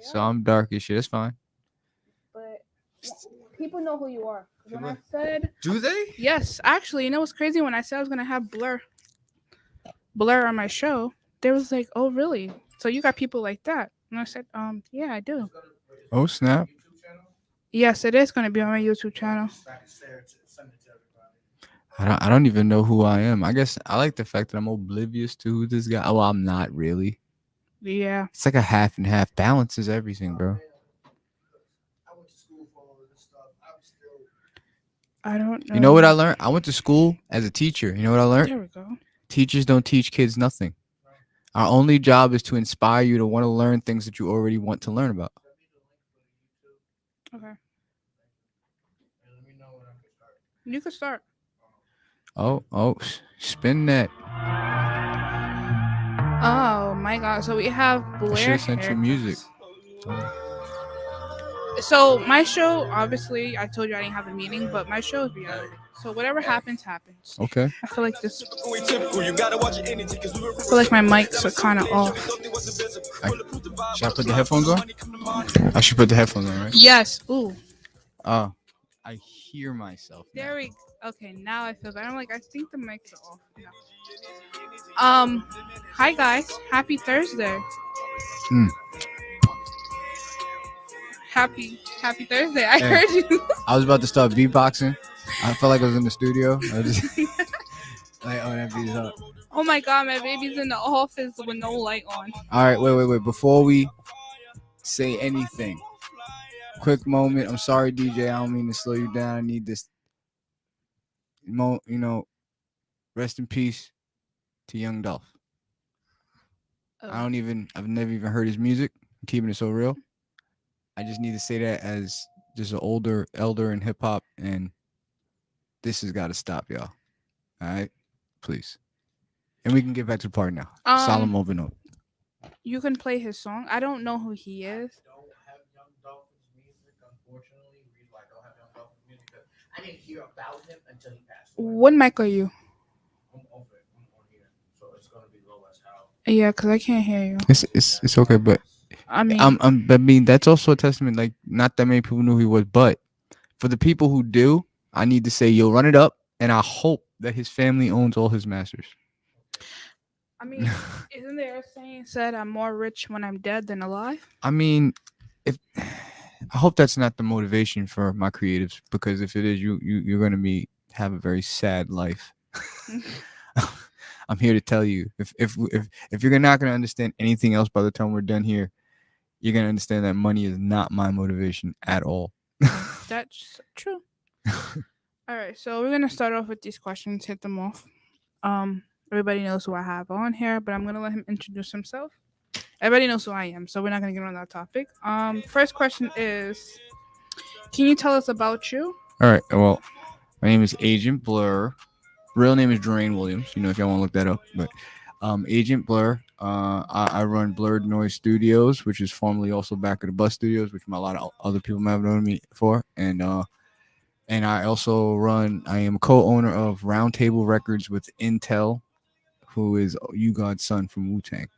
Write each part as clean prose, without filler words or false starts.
So I'm dark as shit. It's fine. But people know who you are. When I said Do they? yes, actually, you know what's crazy? When I said I was gonna have Blur on my show, they was like, "Oh, really? So you got people like that?" And I said, yeah, I do. Oh snap! Yes, it is gonna be on my YouTube channel. I don't even know who I am. I guess I like the fact that I'm oblivious to who this guy. Well, I'm not really. Yeah, It's like a half and half. Balances everything, bro. I don't You know what I know. learned? I went to school as a teacher. You know what I learned? There we go. Teachers don't teach kids nothing. Our only job is to inspire you to want to learn things that you already want to learn about. Okay, you can start. Oh, spin that. Oh my god! So we have I should Blair have sent you music. haircuts. So my show, obviously, I told you I didn't have a meaning, but my show is reality. So whatever happens, happens. Okay. I feel like this. I feel like my mics are kind of off. Should I put the headphones on? I should put the headphones on, right? Yes. Ooh. Oh, I hear myself. Now. There we. Okay, now I feel better. I'm like, I think the mics are off. No. Hi guys. Happy Thursday. Mm. Happy Thursday. I Hey. heard you. I was about to start beatboxing. I felt like I was in the studio. I was just like, oh, that beat's up. Oh my god, my baby's in the office with no light on. All right, wait. Before we say anything, quick moment. I'm sorry, DJ. I don't mean to slow you down. I need this. Rest in peace to Young Dolph. Oh. I've never even heard his music. I'm keeping it so real. I just need to say that as just an elder in hip hop, and this has got to stop, y'all. All right, please. And we can get back to the party now. Solemn over note. You can play his song. I don't know who he is. I didn't hear about him until he passed. What mic are you? I'm over it. I'm on here, so it's gonna be low as hell. Yeah, cause I can't hear you. It's okay, but I mean, I mean that's also a testament. Like, not that many people knew who he was, but for the people who do, I need to say, you'll run it up, and I hope that his family owns all his masters. I mean, isn't there a saying said I'm more rich when I'm dead than alive? I mean, if I hope that's not the motivation for my creatives, because if it is, you're gonna have a very sad life. I'm here to tell you, if you're not gonna understand anything else by the time we're done here, you're gonna understand that money is not my motivation at all. That's true. All right, so we're gonna start off with these questions. Hit them off. Everybody knows who I have on here, but I'm gonna let him introduce himself. Everybody knows who I am, so we're not gonna get on that topic. First question is, can you tell us about you? All right. Well, my name is Agent Blur. Real name is Dwayne Williams. If y'all want to look that up, but Agent Blur. I run Blurred Noise Studios, which is formerly also Back of the Bus Studios, which a lot of other people might have known me for, and I also I am co-owner of Roundtable Records with Intel, who is You God's son from Wu-Tang.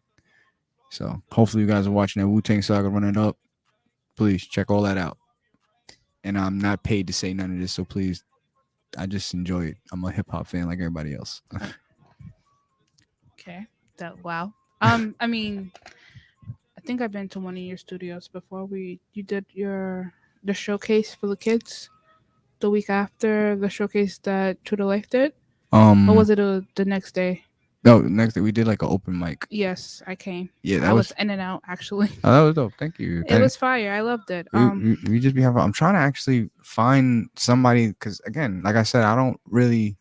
So hopefully you guys are watching that Wu-Tang saga running up. Please check all that out. And I'm not paid to say none of this, so please, I just enjoy it. I'm a hip hop fan like everybody else. Okay. Wow. I mean, I think I've been to one of your studios before. You did the showcase for the kids the week after the showcase that True to Life did, or was it the next day? No, next day we did like an open mic. Yes, I came. Yeah, I was in and out actually. Oh, that was dope. Thank you. It was fire. I loved it. We just be having. I'm trying to actually find somebody, because again, like I said, I don't really.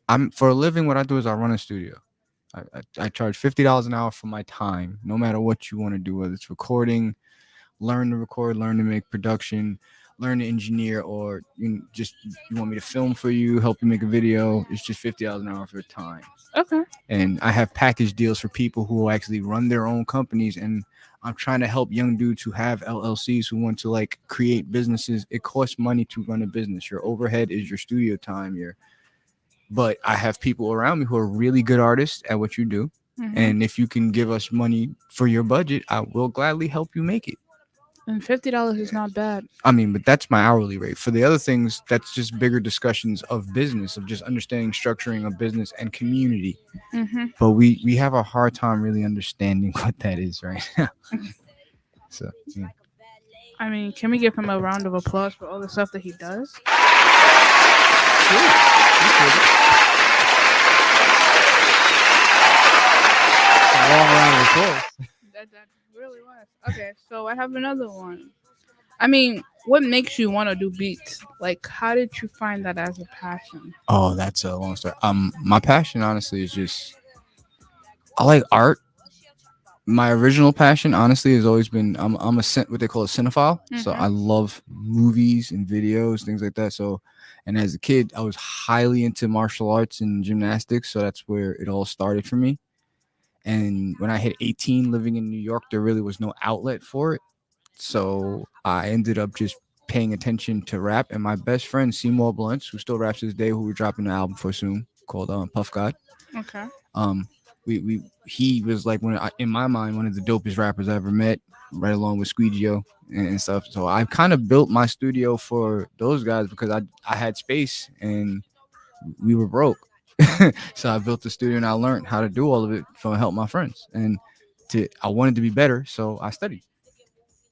I'm for a living. What I do is I run a studio. I charge $50 an hour for my time, no matter what you want to do, whether it's recording, learn to record, learn to make production, learn to engineer, or you want me to film for you, help you make a video. It's just $50 an hour for time. Okay. And I have package deals for people who actually run their own companies, and I'm trying to help young dudes who have LLCs who want to like create businesses. It costs money to run a business. Your overhead is your studio time. But I have people around me who are really good artists at what you do, Mhm. And if you can give us money for your budget, I will gladly help you make it. And $50 is not bad. I mean, but that's my hourly rate. For the other things, that's just bigger discussions of business, of just understanding structuring of business and community. Mm-hmm. But we have a hard time really understanding what that is right now. So yeah. I mean, can we give him a round of applause for all the stuff that he does? A long round of applause. That really was. Okay, so I have another one. I mean, what makes you want to do beats? Like, how did you find that as a passion? Oh, that's a long story. My passion, honestly, is just I like art. My original passion, honestly, has always been I'm a what they call a cinephile. So Mhm. I love movies and videos, things like that. So, and as a kid, I was highly into martial arts and gymnastics. So that's where it all started for me. And when I hit 18, living in New York, there really was no outlet for it. So I ended up just paying attention to rap. And my best friend, Seymour Blunts, who still raps to this day, who we're dropping an album for soon called Puff God. Okay. He was like in my mind, one of the dopest rappers I ever met, right along with Squeegeo and stuff. So I kind of built my studio for those guys because I had space and we were broke. So I built the studio and I learned how to do all of it to help my friends. And I wanted to be better, so I studied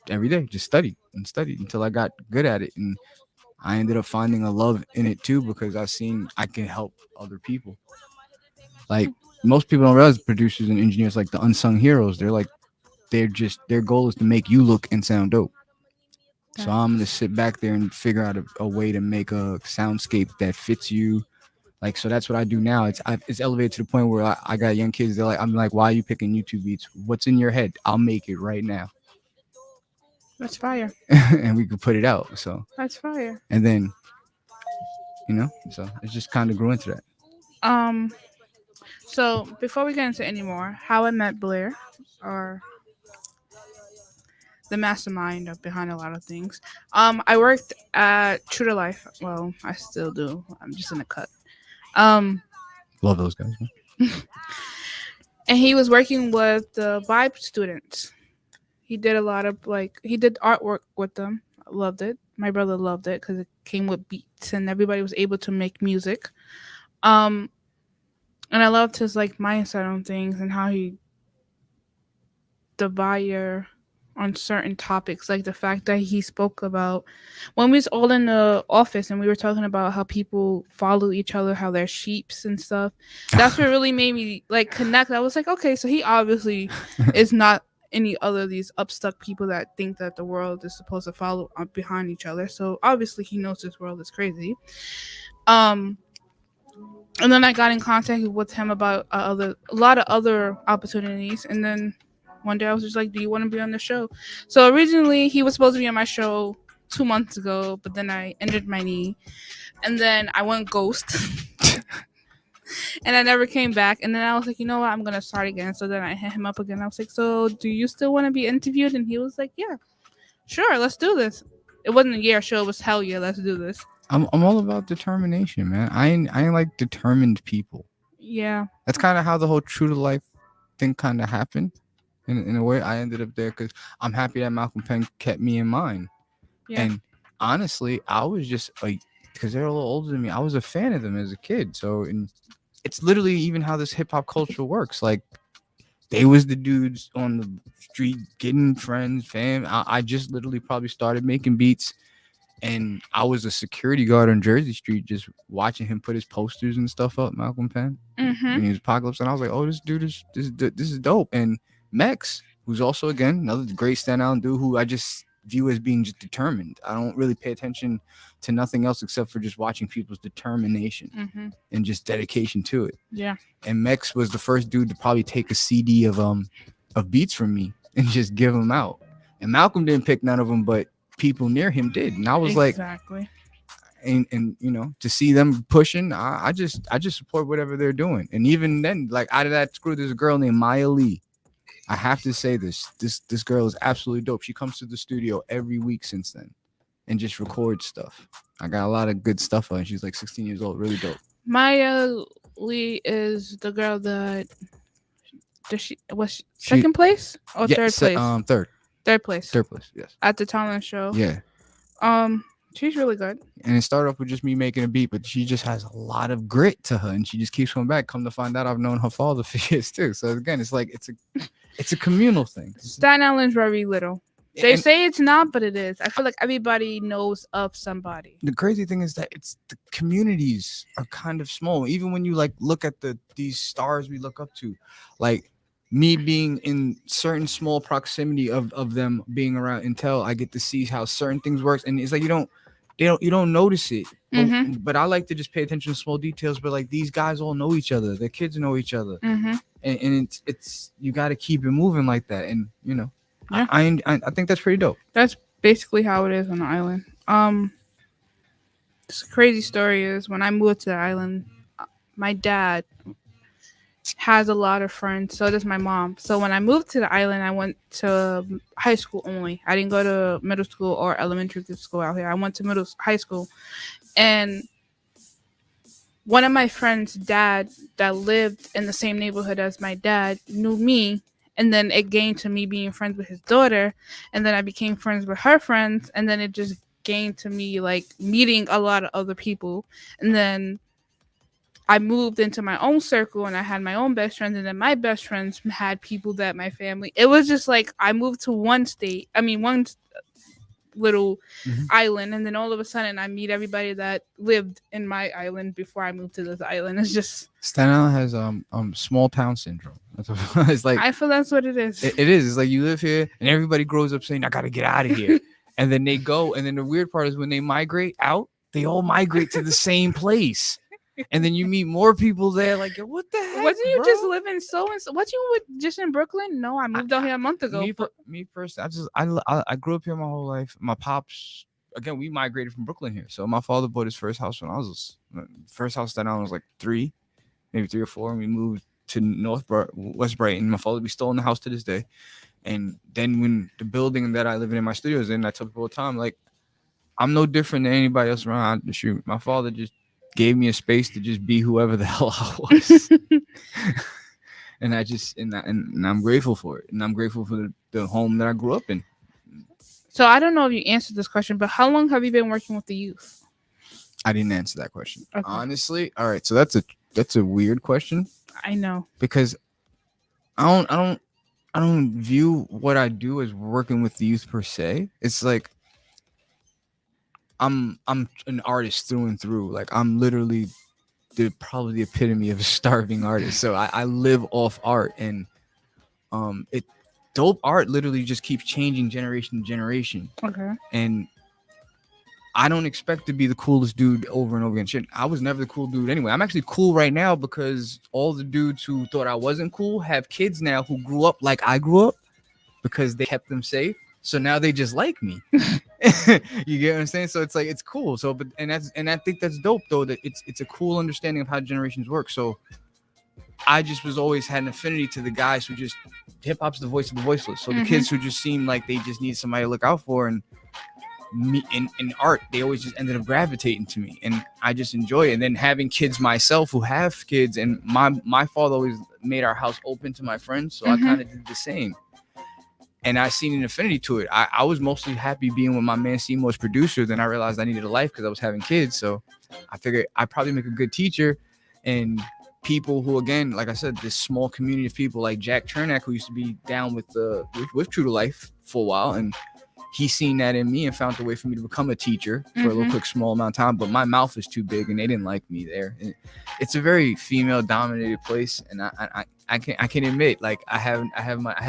every day, just studied and studied until I got good at it. And I ended up finding a love in it too because I've seen I can help other people. Like most people don't realize producers and engineers like the unsung heroes. Their goal is to make you look and sound dope. So I'm gonna sit back there and figure out a way to make a soundscape that fits you. Like, so that's what I do now. It's elevated to the point where I got young kids. I'm like, why are you picking YouTube beats? What's in your head? I'll make it right now. That's fire. And we could put it out. So That's fire. and then so it just kind of grew into that. So before we get into any more, how I met Blair, or the mastermind behind a lot of things. I worked at True to Life. Well, I still do. I'm just in a cut. Love those guys. Man. And he was working with the Vibe students. He did a lot of he did artwork with them. I loved it. My brother loved it because it came with beats and everybody was able to make music. And I loved his mindset on things and how he divided on certain topics, like the fact that he spoke about when we was all in the office and we were talking about how people follow each other, how they're sheeps and stuff. That's what really made me connect. I was like, okay, so he obviously is not any other of these upstuck people that think that the world is supposed to follow behind each other. So obviously he knows this world is crazy. And then I got in contact with him about a lot of other opportunities, and then one day I was just like, do you want to be on the show? So originally he was supposed to be on my show 2 months ago, but then I injured my knee and then I went ghost and I never came back. And then I was like, you know what? I'm going to start again. So then I hit him up again. I was like, so do you still want to be interviewed? And he was like, yeah, sure. Let's do this. It wasn't a yeah show. It was hell yeah. Let's do this. I'm all about determination, man. I ain't like determined people. Yeah. That's kind of how the whole True to Life thing kind of happened. In a way, I ended up there because I'm happy that Malcolm Penn kept me in mind. Yeah. And honestly, I was just because they're a little older than me, I was a fan of them as a kid. So, and it's literally even how this hip hop culture works. Like, they was the dudes on the street getting friends, fam. I just literally probably started making beats. And I was a security guard on Jersey Street, just watching him put his posters and stuff up, Malcolm Penn. Mm-hmm. And he was Apocalypse, and I was like, "Oh, this dude this is dope." And Mex, who's also again another great standout dude, who I just view as being just determined. I don't really pay attention to nothing else except for just watching people's determination and just dedication to it. Yeah. And Mex was the first dude to probably take a CD of beats from me and just give them out. And Malcolm didn't pick none of them, but people near him did, and I was exactly. And to see them pushing, I just support whatever they're doing. And even then, out of that crew, there's a girl named Maya Lee. I have to say this girl is absolutely dope. She comes to the studio every week since then and just records stuff. I got a lot of good stuff on. She's 16 years old, really dope. Maya Lee is the girl that Was second place or third place? Third Third place place. Yes. at the talent show. Yeah. She's really good. And it started off with just me making a beat, but she just has a lot of grit to her, and she just keeps coming back. Come to find out, I've known her father for years too. So again, it's like it's a communal thing. Staten Island's very little. They And say it's not, but it is. I feel like everybody knows of somebody. the crazy thing is that it's the communities are kind of small. Even when you like look at these stars we look up to, like me being in certain small proximity of them being around Intel, I get to see how certain things works, and it's like you don't notice it. But I like to just pay attention to small details. But like these guys all know each other, their kids know each other, Mm-hmm. and it's you got to keep it moving like that. And you know, Yeah. I think that's pretty dope. That's basically how it is on the island. This crazy story is when I moved to the island, my dad has a lot of friends. So does my mom. So when I moved to the island, I went to high school only. I didn't go to middle school or elementary school out here. I went to high school, and one of my friends' dad that lived in the same neighborhood as my dad knew me. And then it gained to me being friends with his daughter. And then I became friends with her friends. And then it just gained to me like meeting a lot of other people. And then I moved into my own circle and I had my own best friends. And then my best friends had people that my family. It was just like I moved to one little island. And then all of a sudden I meet everybody that lived in my island before I moved to this island. It's just Staten Island has small town syndrome. It's like I feel that's what it is. it is. It's like you live here and everybody grows up saying, I gotta get out of here. And then they go. And then the weird part is when they migrate out, they all migrate to the same place. And then you meet more people there. Like, what the heck? Wasn't you bro? just living so and so? What you were just in Brooklyn? No, I moved out here a month ago. Me personally, I grew up here my whole life. My pops, again, we migrated from Brooklyn here. So my father bought his first house when I was first house that I was like 3 or 4, and we moved to West Brighton. My father, we still in the house to this day. And then when the building that I live in my studio is in, I tell people all the time, like, I'm no different than anybody else around. Shoot, my father just gave me a space to just be whoever the hell I was. And I'm grateful for it. And I'm grateful for the home that I grew up in. So I don't know if you answered this question, but how long have you been working with the youth? I didn't answer that question. Okay. Honestly. All right. So that's a weird question. I know. Because I don't view what I do as working with the youth per se. It's like I'm an artist through and through. Like I'm literally probably the epitome of a starving artist. So I live off art, and dope art literally just keeps changing generation to generation. Okay. And I don't expect to be the coolest dude over and over again. Shit, I was never the cool dude anyway. I'm actually cool right now because all the dudes who thought I wasn't cool have kids now who grew up like I grew up because they kept them safe. So now they just like me. You get what I'm saying? So it's like it's cool. So and I think that's dope though, that it's a cool understanding of how generations work. So I just was always had an affinity to the guys who just hip hop's the voice of the voiceless. So the kids who just seemed like they just need somebody to look out for, and me in art, they always just ended up gravitating to me, and I just enjoy it. And then having kids myself who have kids, and my father always made our house open to my friends, so I kind of did the same. And I seen an affinity to it. I was mostly happy being with my man Seymour's producer. Then I realized I needed a life because I was having kids. So I figured I'd probably make a good teacher. And people who, again, like I said, this small community of people like Jack Chernak, who used to be down with True to Life for a while, and he seen that in me and found a way for me to become a teacher for a little quick small amount of time. But my mouth is too big and they didn't like me there. And it's a very female dominated place, and I can admit, like I had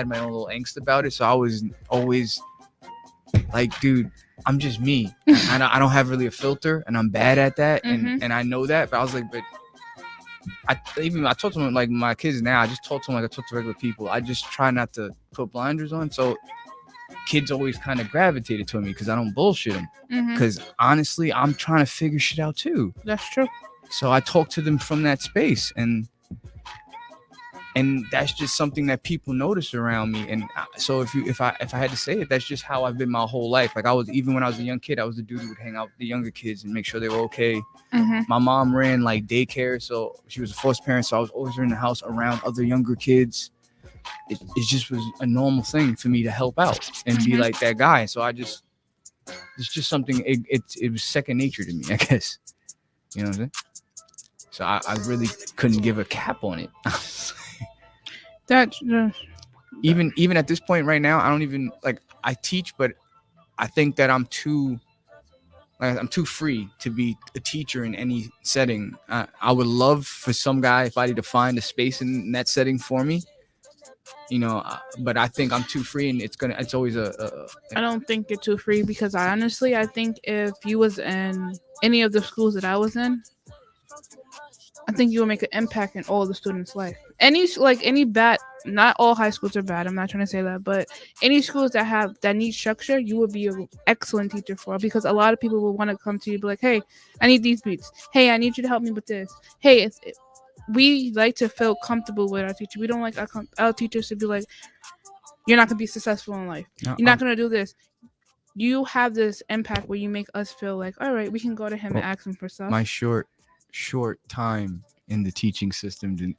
my own little angst about it. So I was always like, dude, I'm just me. I don't have really a filter, and I'm bad at that, and I know that. But I was like, but I talk to them like my kids now. I just talk to them like I talk to regular people. I just try not to put blinders on. So kids always kind of gravitated to me because I don't bullshit them. Because honestly, I'm trying to figure shit out too. That's true. So I talk to them from that space, and that's just something that people notice around me. And so if I had to say it, that's just how I've been my whole life. Like even when I was a young kid, I was the dude who would hang out with the younger kids and make sure they were okay. My mom ran like daycare, so she was a foster parent, so I was always in the house around other younger kids. it just was a normal thing for me to help out and be Mhm. like that guy. So it's just something. It was second nature to me, I guess. You know what I'm saying? So I really couldn't give a cap on it. That's even at this point right now, I don't even like I teach, but I think that I'm too free to be a teacher in any setting. I would love for somebody to find a space in that setting for me, but I think I'm too free, and it's always I don't think you're too free because I think if you was in any of the schools that I was in, I think you will make an impact in all the students' life. Any bad, not all high schools are bad. I'm not trying to say that, but any schools that need structure, you would be an excellent teacher for because a lot of people will want to come to you and be like, "Hey, I need these beats. Hey, I need you to help me with this. Hey, we like to feel comfortable with our teacher. We don't like our teachers to be like, you're not gonna be successful in life. No, You're not gonna do this. You have this impact where you make us feel like, all right, we can go to him and ask him for stuff. my short time in the teaching system.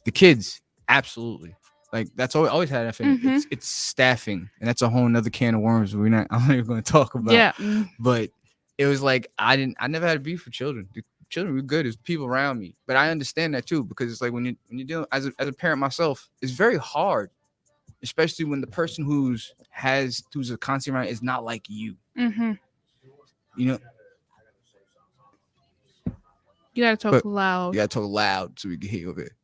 The kids, absolutely. Like that's always had that feeling. Mhm. It's staffing, and that's a whole nother can of worms. I'm not even going to talk about. Yeah. But it was like I never had beef with children. The children were good. There's people around me, but I understand that too because it's like when you're dealing as a parent myself, it's very hard, especially when the person who's a constant around is not like you. Mm-hmm. You know, You gotta talk But- loud. you gotta talk loud so we can hear you over here.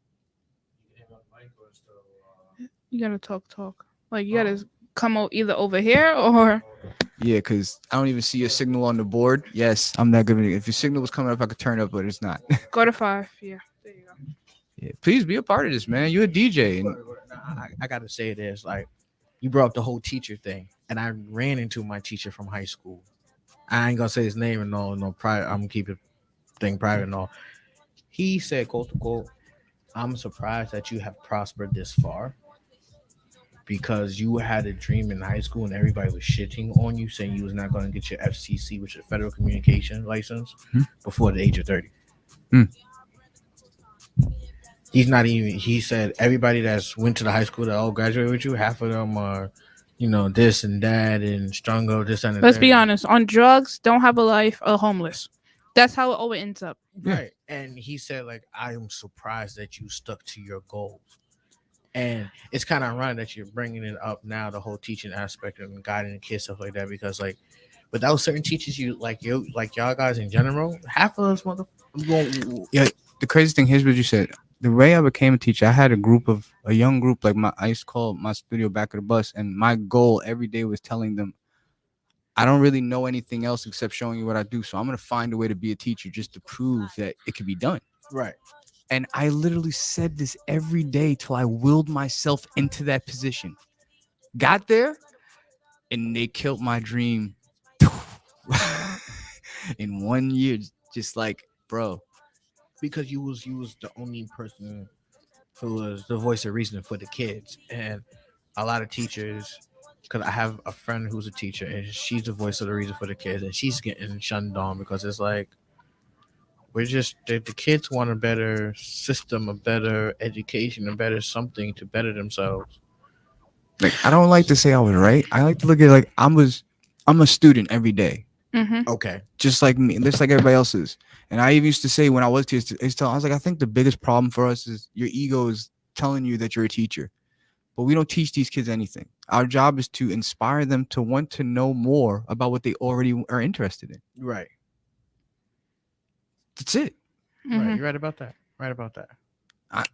You gotta talk. Like you gotta come either over here or Yeah, because I don't even see your signal on the board. Yes, I'm that good. If your signal was coming up, I could turn it up, but it's not. go to 5. Yeah. There you go. Yeah, please be a part of this, man. You're a DJ. And I gotta say this, like you brought up the whole teacher thing, and I ran into my teacher from high school. I ain't gonna say his name and no private. I'm gonna keep it thing private and all. He said, "Quote to quote, I'm surprised that you have prospered this far because you had a dream in high school and everybody was shitting on you, saying you was not going to get your FCC, which is Federal Communication License, before the age of 30." He's not even. He said everybody that's went to the high school that all graduated with you, half of them are, this and that and struggle this and Let's be honest. On drugs, don't have a life, or homeless. That's how it always ends up. Right. And he said, like, I am surprised that you stuck to your goals. And it's kind of ironic that you're bringing it up now, the whole teaching aspect and guiding the kids, stuff like that, because, like, without certain teachers, y'all guys in general, half of us yeah, the crazy thing, here's what you said. The way I became a teacher, I had a young group, like I used to call my studio Back of the Bus, and my goal every day was telling them, I don't really know anything else except showing you what I do. So I'm going to find a way to be a teacher just to prove that it can be done. Right. And I literally said this every day till I willed myself into that position. Got there, and they killed my dream in 1 year. Just like, bro. Because you was the only person who was the voice of reason for the kids. And a lot of teachers, because I have a friend who's a teacher and she's the voice of the reason for the kids, and she's getting shunned on because it's like the kids want a better system, a better education, a better something to better themselves. Like, I don't like to say I was right. I like to look at it like I'm a student every day, Mm-hmm. Okay. just like me, just like everybody else is. And I even used to say when I was teacher, I was like, I think the biggest problem for us is your ego is telling you that you're a teacher, but we don't teach these kids anything. Our job is to inspire them to want to know more about what they already are interested in. Right. That's it. Mm-hmm. Right. You're right about that. Right about that.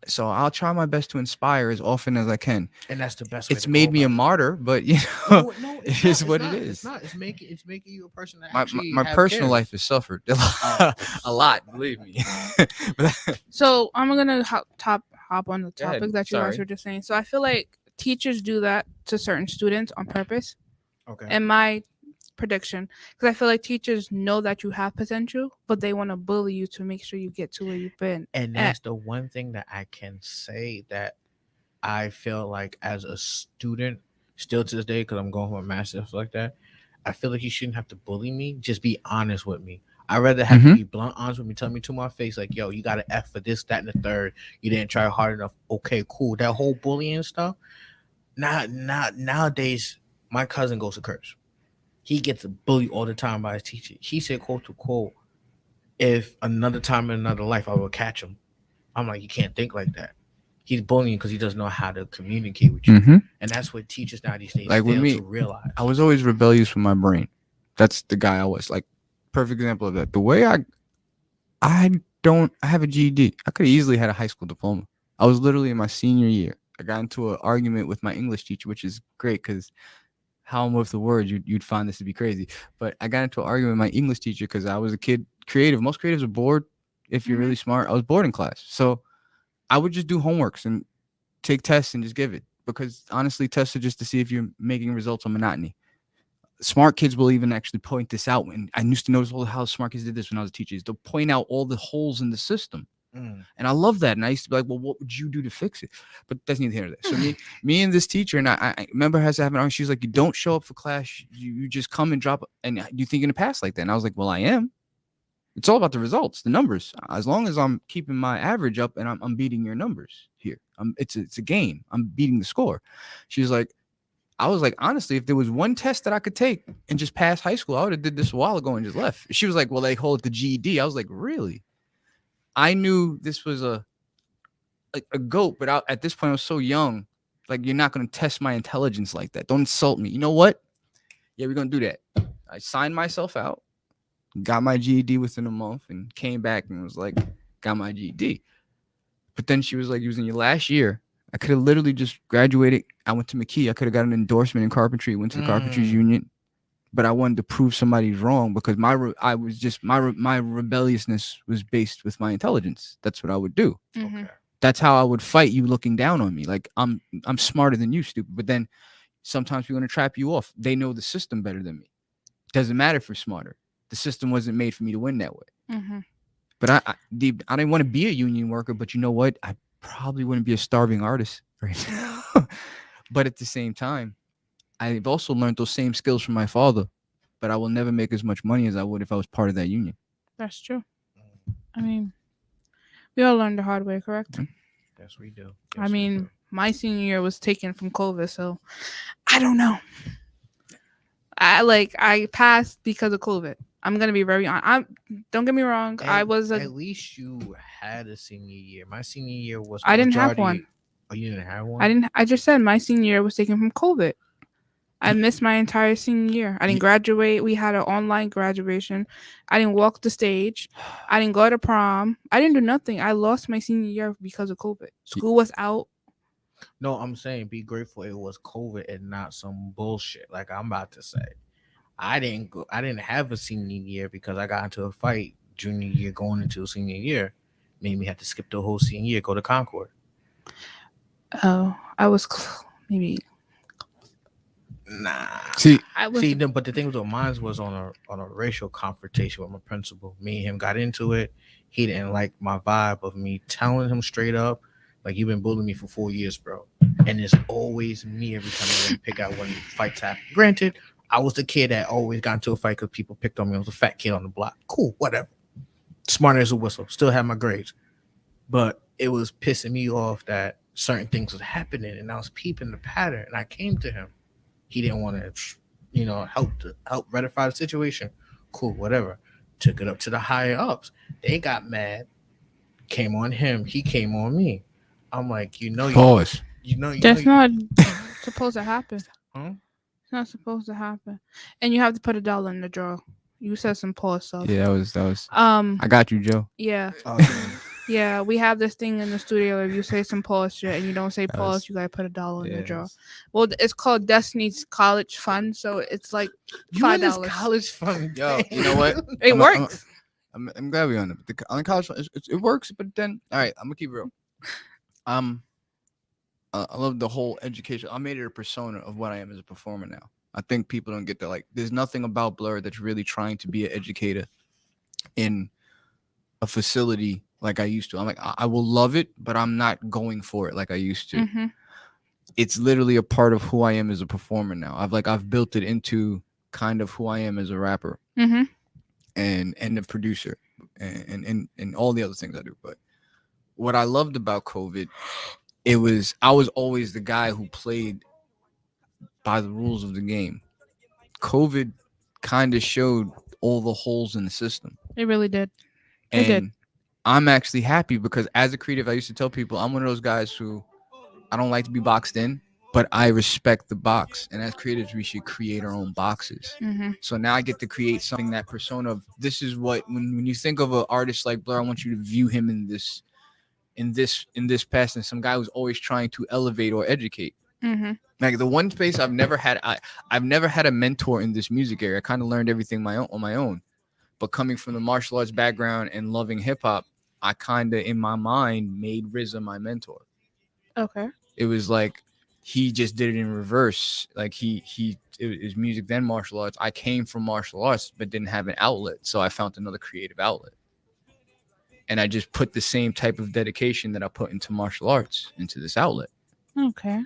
So I'll try my best to inspire as often as I can. And that's the best way It's to made go me a about it. martyr, but No, it is what it is. It's not. It's making you a person that my actually my have personal cares. life has suffered Oh. a lot, believe me. But So I'm gonna hop on the Go ahead. topic that you guys Sorry. were just saying. So I feel like teachers do that to certain students on purpose. Okay. In my prediction, because I feel like teachers know that you have potential, but they want to bully you to make sure you get to where you've been. And that's the one thing that I can say that I feel like as a student, still to this day, because I'm going for a master's like that, I feel like you shouldn't have to bully me. Just be honest with me. I'd rather have Mhm. you be blunt, honest with me, tell me to my face, like, yo, you got an F for this, that, and the third. You didn't try hard enough. Okay, cool. That whole bullying stuff. Nowadays, my cousin goes to Curse. He gets bullied all the time by his teacher. He said, quote to quote, if another time in another life I will catch him. I'm like, you can't think like that. He's bullying because he doesn't know how to communicate with you. Mhm. And that's what teachers now these days Like with fail me, to realize. I was always rebellious with my brain. That's the guy I was. Like, perfect example of that. The way I have a GED. I could have easily had a high school diploma. I was literally in my senior year. I got into an argument with my English teacher, which is great because how I'm with the words, you'd find this to be crazy. But I got into an argument with my English teacher because I was a kid creative. Most creatives are bored if you're really smart. I was bored in class. So I would just do homeworks and take tests and just give it. Because honestly, tests are just to see if you're making results on monotony. Smart kids will even actually point this out. And I used to notice all how smart kids did this when I was a teacher. They'll point out all the holes in the system. Mm. And I love that. And I used to be like, well, what would you do to fix it? But that's neither here nor there. So me and this teacher, and I remember her having an, she was like, you don't show up for class. You just come and drop. And you think you're going to pass like that? And I was like, well, I am. It's all about the results, the numbers. As long as I'm keeping my average up and I'm beating your numbers here. It's a game. I'm beating the score. She was like, I was like, honestly, if there was one test that I could take and just pass high school, I would have did this a while ago and just left. She was like, well, they hold it the GED. I was like, really? I knew this was a goat, but at this point I was so young. Like, you're not going to test my intelligence like that. Don't insult me. You know what? Yeah, we're going to do that. I signed myself out, got my GED within a month, and came back and was like, got my GED. But then she was like, it was in your last year. I could have literally just graduated. I went to McKee. I could have got an endorsement in carpentry, went to the carpenters union. But I wanted to prove somebody's wrong because my rebelliousness was based with my intelligence. That's what I would do. Okay. That's how I would fight you looking down on me. Like, I'm smarter than you, stupid. But then sometimes we're going to trap you off. They know the system better than me. Doesn't matter if we're smarter. The system wasn't made for me to win that way. But I didn't want to be a union worker. But you know what? I probably wouldn't be a starving artist right now. But at the same time, I've also learned those same skills from my father. But I will never make as much money as I would if I was part of that union. That's true. I mean, we all learned the hard way, correct? Yes, we do. I mean, my senior year was taken from COVID, so I don't know. I passed because of COVID. I'm gonna be very honest. Don't get me wrong. At least you had a senior year. My senior year was. I didn't have one. Oh, you didn't have one? I just said my senior year was taken from COVID. I missed my entire senior year. I didn't graduate. We had an online graduation. I didn't walk the stage. I didn't go to prom. I didn't do nothing. I lost my senior year because of COVID. School was out. No, I'm saying be grateful it was COVID and not some bullshit like I'm about to say. I didn't have a senior year because I got into a fight junior year going into a senior year. Made me have to skip the whole senior year, go to Concord. Oh, I was maybe. Nah. But the thing with mine was on a racial confrontation with my principal. Me and him got into it. He didn't like my vibe of me telling him straight up, like, you've been bullying me for 4 years, bro. And it's always me every time I pick out when fights happen. Granted, I was the kid that always got into a fight because people picked on me. I was a fat kid on the block. Cool, whatever. Smart as a whistle. Still had my grades. But it was pissing me off that certain things was happening, and I was peeping the pattern. And I came to him. He didn't want to, help rectify the situation. Cool, whatever. Took it up to the higher ups. They got mad. Came on him. He came on me. I'm like, pause. That's not supposed to happen. Huh? It's not supposed to happen. And you have to put $1 in the drawer. You said some pause stuff. Yeah, that was. I got you, Joe. Yeah. Okay. Yeah, we have this thing in the studio. If you say some pause shit and you don't say pause, you gotta put $1 in the drawer. Well, it's called Destiny's College Fund, so it's like $5. College fund. Yo, you know what? It works. I'm glad we're on it. On the college fund, it works, but then, all right, I'm gonna keep it real. I love the whole education. I made it a persona of what I am as a performer now. I think people don't get that. Like, there's nothing about Blur that's really trying to be an educator in a facility like I used to. I'm like, I will love it, but I'm not going for it like I used to. Mm-hmm. It's literally a part of who I am as a performer now. I've built it into kind of who I am as a rapper. Mm-hmm. and the producer and all the other things I do. But what I loved about COVID, I was always the guy who played by the rules of the game. COVID kind of showed all the holes in the system. It really did. It did. And I'm actually happy because as a creative, I used to tell people I'm one of those guys who I don't like to be boxed in, but I respect the box. And as creatives, we should create our own boxes. Mm-hmm. So now I get to create something, that persona of this is what, when you think of an artist like Blur, I want you to view him in this past, and some guy who's always trying to elevate or educate. Mm-hmm. Like the one space I've never had a mentor in this music area. I kind of learned everything on my own. But coming from the martial arts background and loving hip hop, I kind of in my mind made RZA my mentor. Okay. It was like he just did it in reverse. Like it was music then martial arts. I came from martial arts but didn't have an outlet, so I found another creative outlet. And I just put the same type of dedication that I put into martial arts into this outlet. Okay.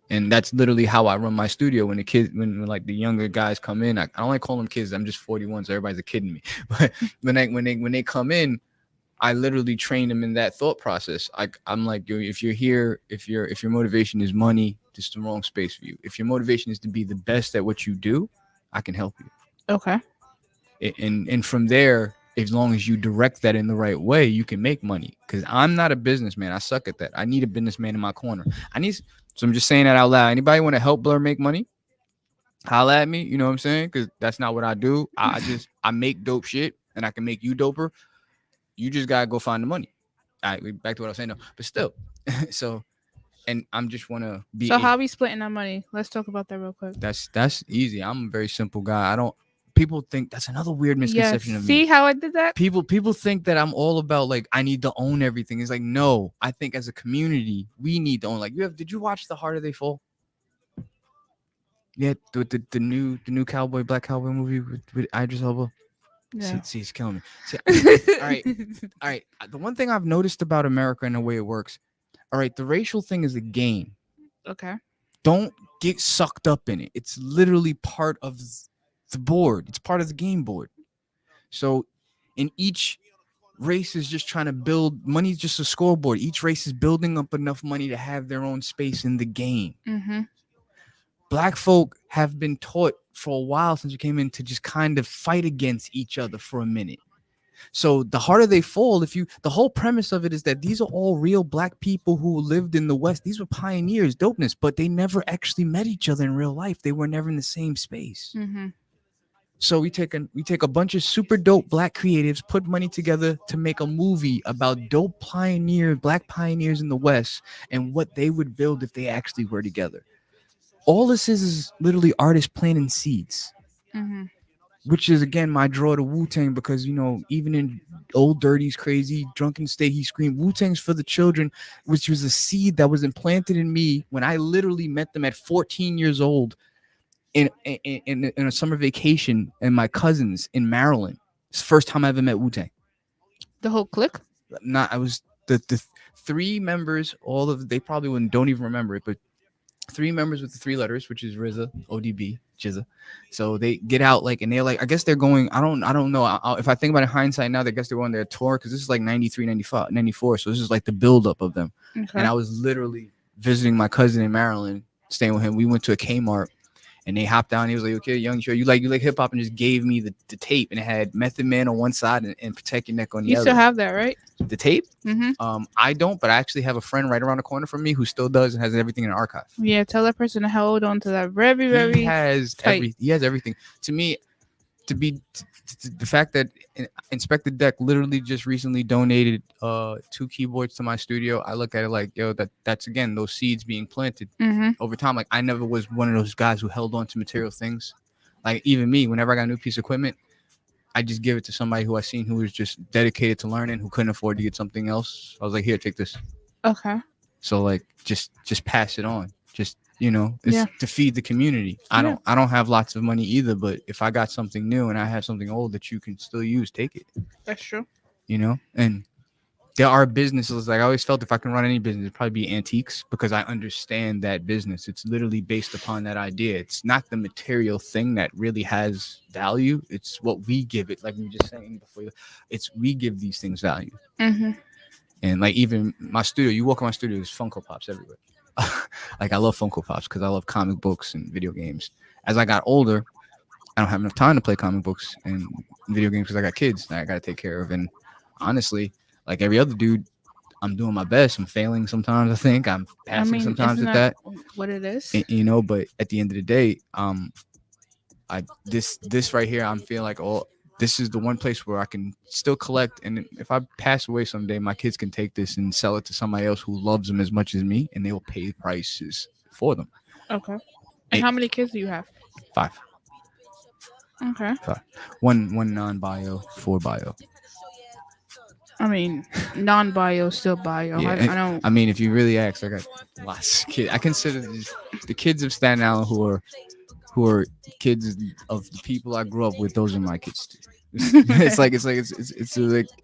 And that's literally how I run my studio. When the kids, when like the younger guys come in, I don't like call them kids. I'm just 41, so everybody's kidding me. But when they come in, I literally train them in that thought process. I'm like, yo, if you're here, if your motivation is money, this is the wrong space for you. If your motivation is to be the best at what you do, I can help you. Okay. And from there, as long as you direct that in the right way, you can make money. Because I'm not a businessman. I suck at that. I need a businessman in my corner. So I'm just saying that out loud. Anybody want to help Blur make money? Holla at me. You know what I'm saying? Because that's not what I do. I make dope shit, and I can make you doper. You just gotta go find the money. All right, back to what I was saying. No, but still. So, and I'm just want to be. So how are we splitting our money? Let's talk about that real quick. That's easy. I'm a very simple guy. People think that's another weird misconception of me. See how I did that? People think that I'm all about like I need to own everything. It's like, no, I think as a community we need to own. Like did you watch The Harder They Fall? Yeah, the new Black Cowboy movie with Idris Elba. Yeah. See, he's killing me. See, all right. The one thing I've noticed about America and the way it works. All right, the racial thing is a game. Okay. Don't get sucked up in it. It's literally part of the board. It's part of the game board. So in each race is just trying to build money. Is just a scoreboard. Each race is building up enough money to have their own space in the game. Mm-hmm. Black folk have been taught for a while since we came in to just kind of fight against each other for a minute. So the harder they fall, the whole premise of it is that these are all real black people who lived in the West. These were pioneers, dopeness, but they never actually met each other in real life. They were never in the same space. Mm-hmm. So we take a bunch of super dope black creatives, put money together to make a movie about dope black pioneers in the West and what they would build if they actually were together. All this is literally artists planting seeds, Mm-hmm. which is again my draw to Wu-Tang, because even in Old Dirty's Crazy, Drunken State, he screamed Wu-Tang's for the children, which was a seed that was implanted in me when I literally met them at 14 years old. In a summer vacation and my cousins in Maryland. It's the first time I ever met Wu-Tang. The whole clique? I was the three members, they probably don't even remember it, but three members with the three letters, which is RZA, ODB, Jizza. So they get out and they're like, I guess they're going, I don't know. If I think about it in hindsight now, I guess they're on their tour because this is like 93, 95, 94. So this is like the buildup of them. Okay. And I was literally visiting my cousin in Maryland, staying with him. We went to a Kmart. And they hopped down. He was like, "Okay, young, sure you like hip hop," and just gave me the tape, and it had Method Man on one side and Protect Your Neck on the You other. still have that, right? The tape? Mm-hmm. I don't, but I actually have a friend right around the corner from me who still does and has everything in an archive. Yeah, tell that person to hold on to that very, very. He has everything. To me, the fact that Inspector Deck literally just recently donated 2 keyboards to my studio, I look at it like, yo, that's again those seeds being planted over time. Like I never was one of those guys who held on to material things. Like even me, whenever I got a new piece of equipment, I just give it to somebody who I seen who was just dedicated to learning, who couldn't afford to get something else. I was like, here, take this. Okay. So like just pass it on. Just it's to feed the community. I don't have lots of money either, but if I got something new and I have something old that you can still use, take it. That's true. And there are businesses, like I always felt if I can run any business, it'd probably be antiques, because I understand that business. It's literally based upon that idea. It's not the material thing that really has value. It's what we give it. Like we were just saying before, it's we give these things value. Mm-hmm. And like even my studio, you walk in my studio, there's Funko Pops everywhere. Like I love Funko Pops because I love comic books and video games. As I got older, I don't have enough time to play comic books and video games because I got kids that I got to take care of. And honestly, like every other dude, I'm doing my best. I'm failing sometimes. I think I'm passing sometimes isn't at that. What it is? You know, but at the end of the day, this right here, I'm feeling like, oh, this is the one place where I can still collect. And if I pass away someday, my kids can take this and sell it to somebody else who loves them as much as me, and they will pay prices for them. Okay. And how many kids do you have? 5. Okay. 5. One non-bio, 4 bio. I mean, non-bio, still bio. Yeah, I don't. I mean, if you really ask, I got lots of kids. I consider the kids of Staten Island who are kids of the people I grew up with. Those are my kids too. It's like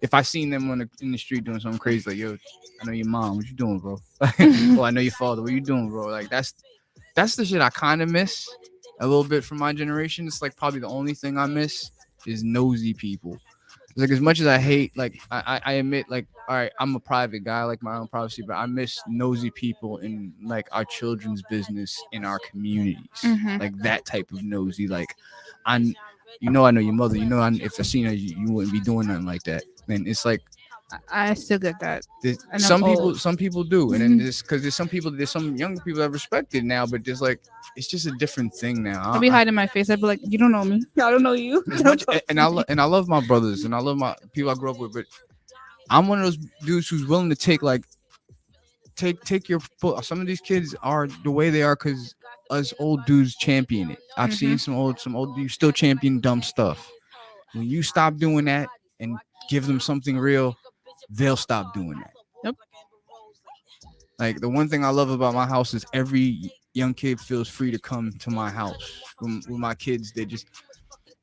if I seen them in the street doing something crazy, like, yo, I know your mom. What you doing, bro? Or I know your father. What you doing, bro? Like that's the shit I kind of miss a little bit from my generation. It's like probably the only thing I miss is nosy people. It's like as much as I hate, like I admit, like, all right, I'm a private guy, I like my own privacy, but I miss nosy people in like our children's business in our communities. Mhm. Like that type of nosy. Like I know your mother. You know, if I seen her, you wouldn't be doing nothing like that. And it's like I still get that. And I'm some old. people do, and then there's some younger people that respect it now, but there's like it's just a different thing now. I'll be hiding my face. I'd be like, you don't know me. I don't know you. As much, and I love my brothers and I love my people I grew up with, but I'm one of those dudes who's willing to take your foot. Some of these kids are the way they are because us old dudes champion it. I've seen some old dudes still champion dumb stuff. When you stop doing that and give them something real, they'll stop doing that. Yep. Like the one thing I love about my house is every young kid feels free to come to my house. With my kids, they just,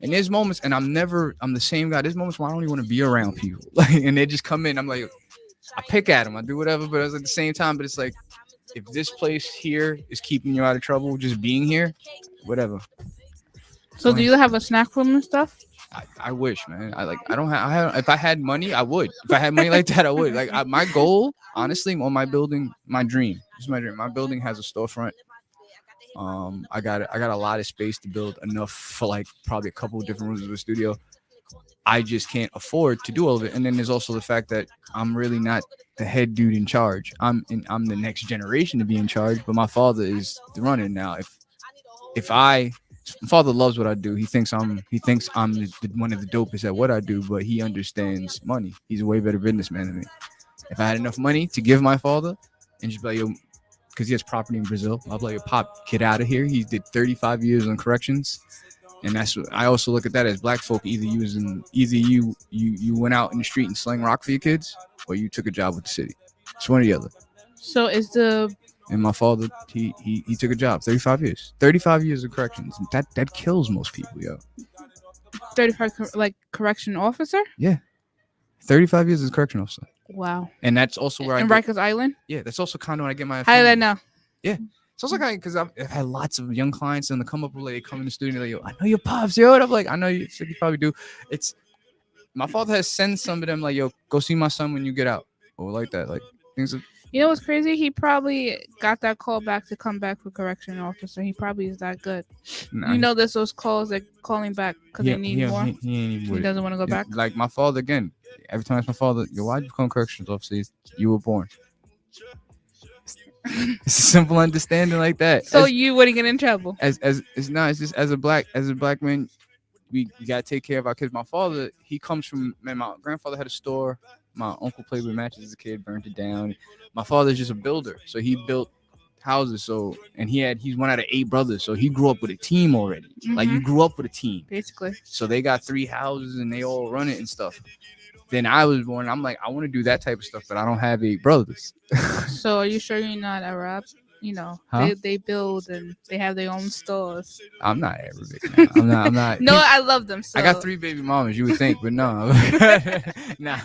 and there's moments, and I'm the same guy. There's moments where I don't even want to be around people. Like, and they just come in. I'm like, I pick at them, I do whatever, but at the same time, but it's like, if this place here is keeping you out of trouble, just being here, whatever. So do you have a snack room and stuff? I wish, man. If I had money, I would. If I had money like that, I would. Like my goal, honestly, on my building, my dream. This is my dream. My building has a storefront. I got a lot of space to build enough for like probably a couple of different rooms of a studio. I just can't afford to do all of it. And then there's also the fact that I'm really not the head dude in charge. I'm the next generation to be in charge, but my father is the runner now. My father loves what I do. He thinks I'm one of the dopest at what I do, but he understands money. He's a way better businessman than me. If I had enough money to give my father and just be like, yo, because he has property in Brazil, I'll be like, Pop, get out of here. He did 35 years on corrections. And that's what I also look at that as black folk. Either you went out in the street and slang rock for your kids, or you took a job with the city. It's one or the other. So And my father, he took a job, 35 years. 35 years of corrections. That kills most people, yo. 35 like correction officer? Yeah. 35 years as a correction officer. Wow. And that's also where in Rikers Island? Yeah, that's also kind of when I get my How did I know? Yeah. It's also kind of because I've had lots of young clients and they come up with they come in the studio like, yo, I know your pops, yo. And I'm like, I know you. It's like you probably do. It's my father has sent some of them like, yo, go see my son when you get out, or like that, like things. You know what's crazy? He probably got that call back to come back for correction officer. He probably is that good. Nah, you know, there's those calls that calling back because they need more. He doesn't want to go back. Like my father again. Every time it's my father, yo, why'd you become corrections officer? You were born. It's a simple understanding like that. So you wouldn't get in trouble. It's just as a black man, we gotta take care of our kids. My father, he comes from, man, my grandfather had a store. My uncle played with matches as a kid, burnt it down. My father's just a builder, so he built houses. So, and he's one out of 8 brothers, so he grew up with a team already. Like you grew up with a team, basically. So they got 3 houses and they all run it and stuff. Then I was born. I'm like, I want to do that type of stuff, but I don't have 8 brothers. So are you sure you're not Arab? You know, huh? they build and they have their own stores. I'm not Arabic. I'm not. No, I love them. So. I got 3 baby mamas. You would think, but no. Nah.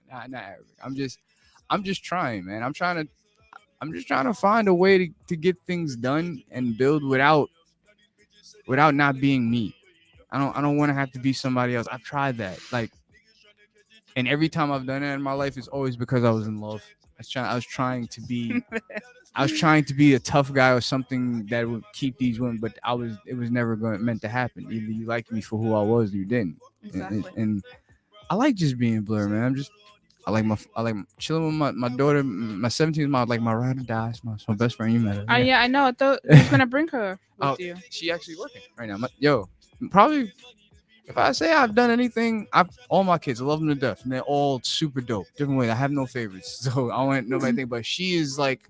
not Arabic. I'm just trying, man. I'm just trying to find a way to get things done and build without not being me. I don't want to have to be somebody else. I've tried that. Like, and every time I've done it in my life, it's always because I was in love. I was trying to be a tough guy or something that would keep these women, but it was never meant to happen. Either you liked me for who I was or you didn't. Exactly. And I like just being Blur, man. I like chilling with my daughter. My 17th mom, like my ride or die. It's my best friend. You met her. Yeah, I know. I thought you was gonna bring her with you. She actually working right now. Probably if I say I've done anything, all my kids, I love them to death, and they're all super dope. Different ways. I have no favorites, so I want nobody to think. But she is like,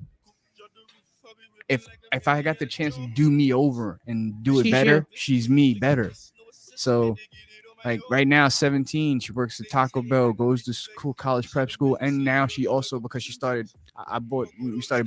if I got the chance to do me over and do it She's better, you. she's me better. So. Like right now, 17, she works at Taco Bell, goes to school, college prep school, and now she also, because we started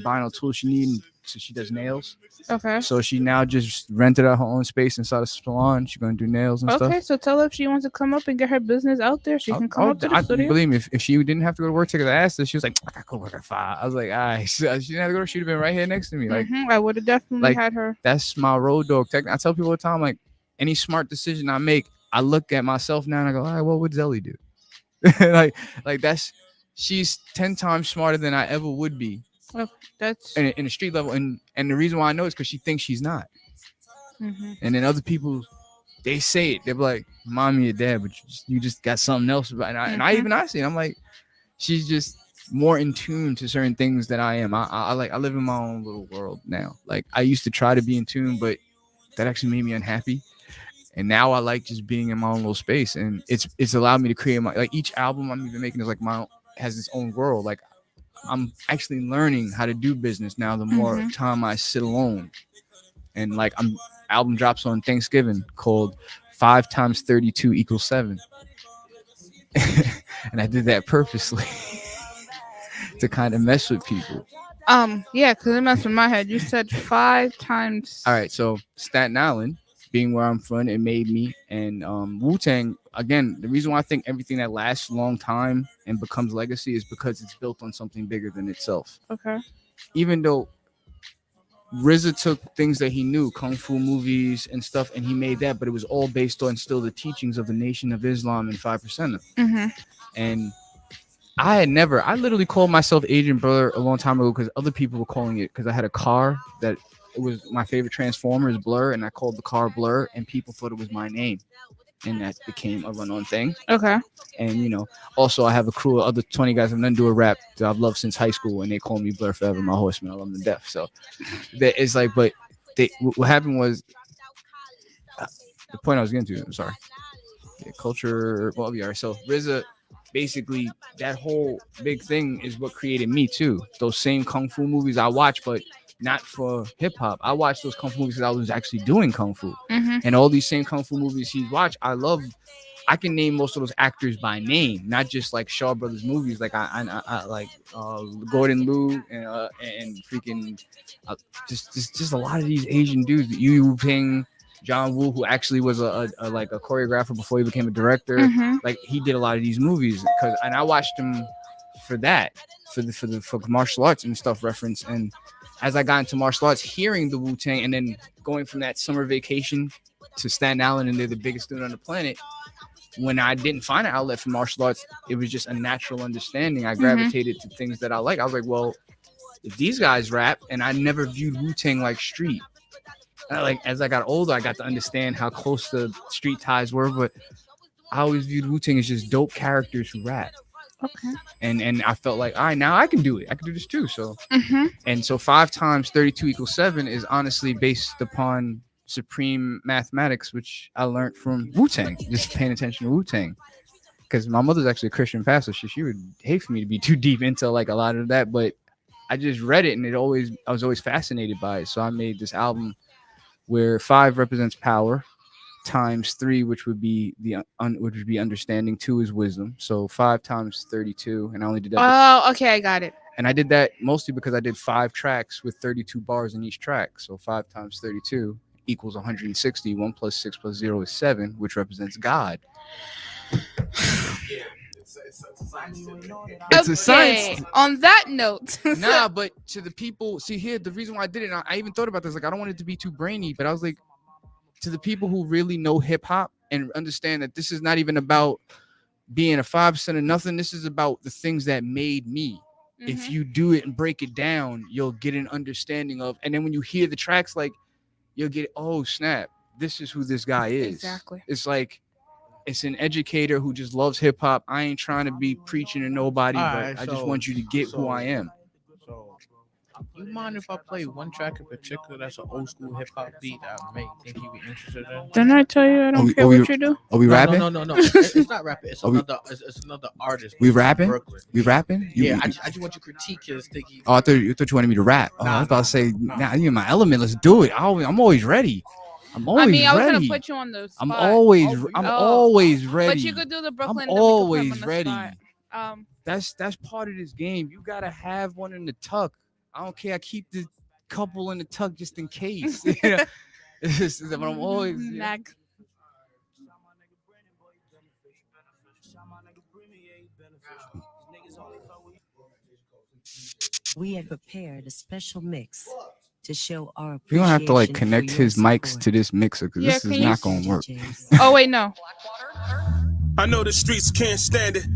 buying all the tools she needs, so she does nails. Okay. So she now just rented out her own space inside a salon. She's gonna do nails and stuff. Okay, so tell her if she wants to come up and get her business out there, she can come up to the studio. Believe me, if she didn't have to go to work, because I asked her, she was like, I gotta go work at 5. I was like, all right. So she didn't have to go. She'd have been right here next to me. Like, I would have definitely had her. That's my road dog. I tell people all the time, like, any smart decision I make, I look at myself now and I go, all right, what would Zelly do? like she's 10 times smarter than I ever would be. Well, that's in the street level, and the reason why I know is because she thinks she's not. And then other people, they say it. They're like, "Mommy or Dad, but you just got something else." And I see it. I'm like, she's just more in tune to certain things than I am. I live in my own little world now. Like, I used to try to be in tune, but that actually made me unhappy. And now I like just being in my own little space, and it's allowed me to create my, like, each album I'm even making is like has its own world. Like, I'm actually learning how to do business now. The more time I sit alone, and like album drops on Thanksgiving called 5 times 32 equals 7, and I did that purposely to kind of mess with people. Yeah, because it messed with my head. You said 5 times. All right, so Staten Island, being where I'm from, it made me. And Wu-Tang, again, the reason why I think everything that lasts a long time and becomes legacy is because it's built on something bigger than itself. Okay. Even though RZA took things that he knew, kung fu movies and stuff, and he made that, but it was all based on still the teachings of the Nation of Islam and 5%. And I literally called myself Agent Blur a long time ago because other people were calling it, because I had a car that it was my favorite Transformer is Blur, and I called the car Blur, and people thought it was my name, and that became a run-on thing. Okay. And also I have a crew of other 20 guys I've done do a rap that I've loved since high school, and they call me Blur forever, my horseman. I love them to death. So it's like, but what happened was the point I was getting to. I'm sorry. Culture. Well, yeah. So RZA, basically, that whole big thing is what created me too. Those same kung fu movies I watch, but not for hip hop. I watched those kung fu movies because I was actually doing kung fu, and all these same kung fu movies he's watched, I love. I can name most of those actors by name, not just like Shaw Brothers movies. Like I like Gordon Liu and freaking just a lot of these Asian dudes. Yu Ping, John Woo, who actually was a choreographer before he became a director. Like, he did a lot of these movies and I watched him for that, for martial arts and stuff reference. And as I got into martial arts, hearing the Wu-Tang and then going from that summer vacation to Staten Island, and they're the biggest student on the planet. When I didn't find an outlet for martial arts, it was just a natural understanding. I gravitated to things that I like. I was like, well, if these guys rap, and I never viewed Wu-Tang like street. As I got older, I got to understand how close the street ties were, but I always viewed Wu-Tang as just dope characters who rap. Okay. And I felt like, all right, now I can do it. I can do this too. So, and so 5 times 32 equals 7 is honestly based upon supreme mathematics, which I learned from Wu-Tang, just paying attention to Wu-Tang. Because my mother's actually a Christian pastor. She would hate for me to be too deep into like a lot of that, but I just read it, and I was always fascinated by it. So I made this album where 5 represents power, times 3, which would be understanding. 2 is wisdom. So 5 times 32, and I only did that. Oh, okay, I got it. And I did that mostly because I did 5 tracks with 32 bars in each track. So 5 times 32 equals 160. 1 plus 6 plus 0 is 7, which represents God. It's a science. On that note, Nah, but to the people, see here, the reason why I did it, I even thought about this. Like, I don't want it to be too brainy, but I was like, to the people who really know hip hop and understand that this is not even about being a 5% or nothing. This is about the things that made me. If Mhm. you do it and break it down, you'll get an understanding of. And then when you hear the tracks, like, you'll get, oh snap, this is who this guy is. Exactly. It's like, it's an educator who just loves hip hop. I ain't trying to be preaching to nobody, but Alright, I just so- want you to get who I am. So, you mind if I play one track in particular that's an old school hip hop beat that I may think you'd be interested in? Didn't I tell you I don't care what you do? Are we rapping? No. It's not rapping. It's Are we- it's another artist. We from rapping? Brooklyn. We rapping? Yeah, I just want you to critique his thinking. Oh, I thought you wanted me to rap. Oh, I was about to say, nah, you in my element. Let's do it. I'm always ready. I'm always I mean, I was ready. gonna put you on the spot. I'm always Oh, always ready. But you could do the Brooklyn. I'm then we could put him always on the ready. spot. That's part of this game. You gotta have one in the tuck. I don't care. I keep the couple in the tuck just in case. You know? But I'm always. Nag. We have prepared a special mix to show our We're gonna have to like appreciation connect for your his mics support. to this mixer because Yeah, this can is you- not gonna work. Oh wait, no. I know the streets can't stand it.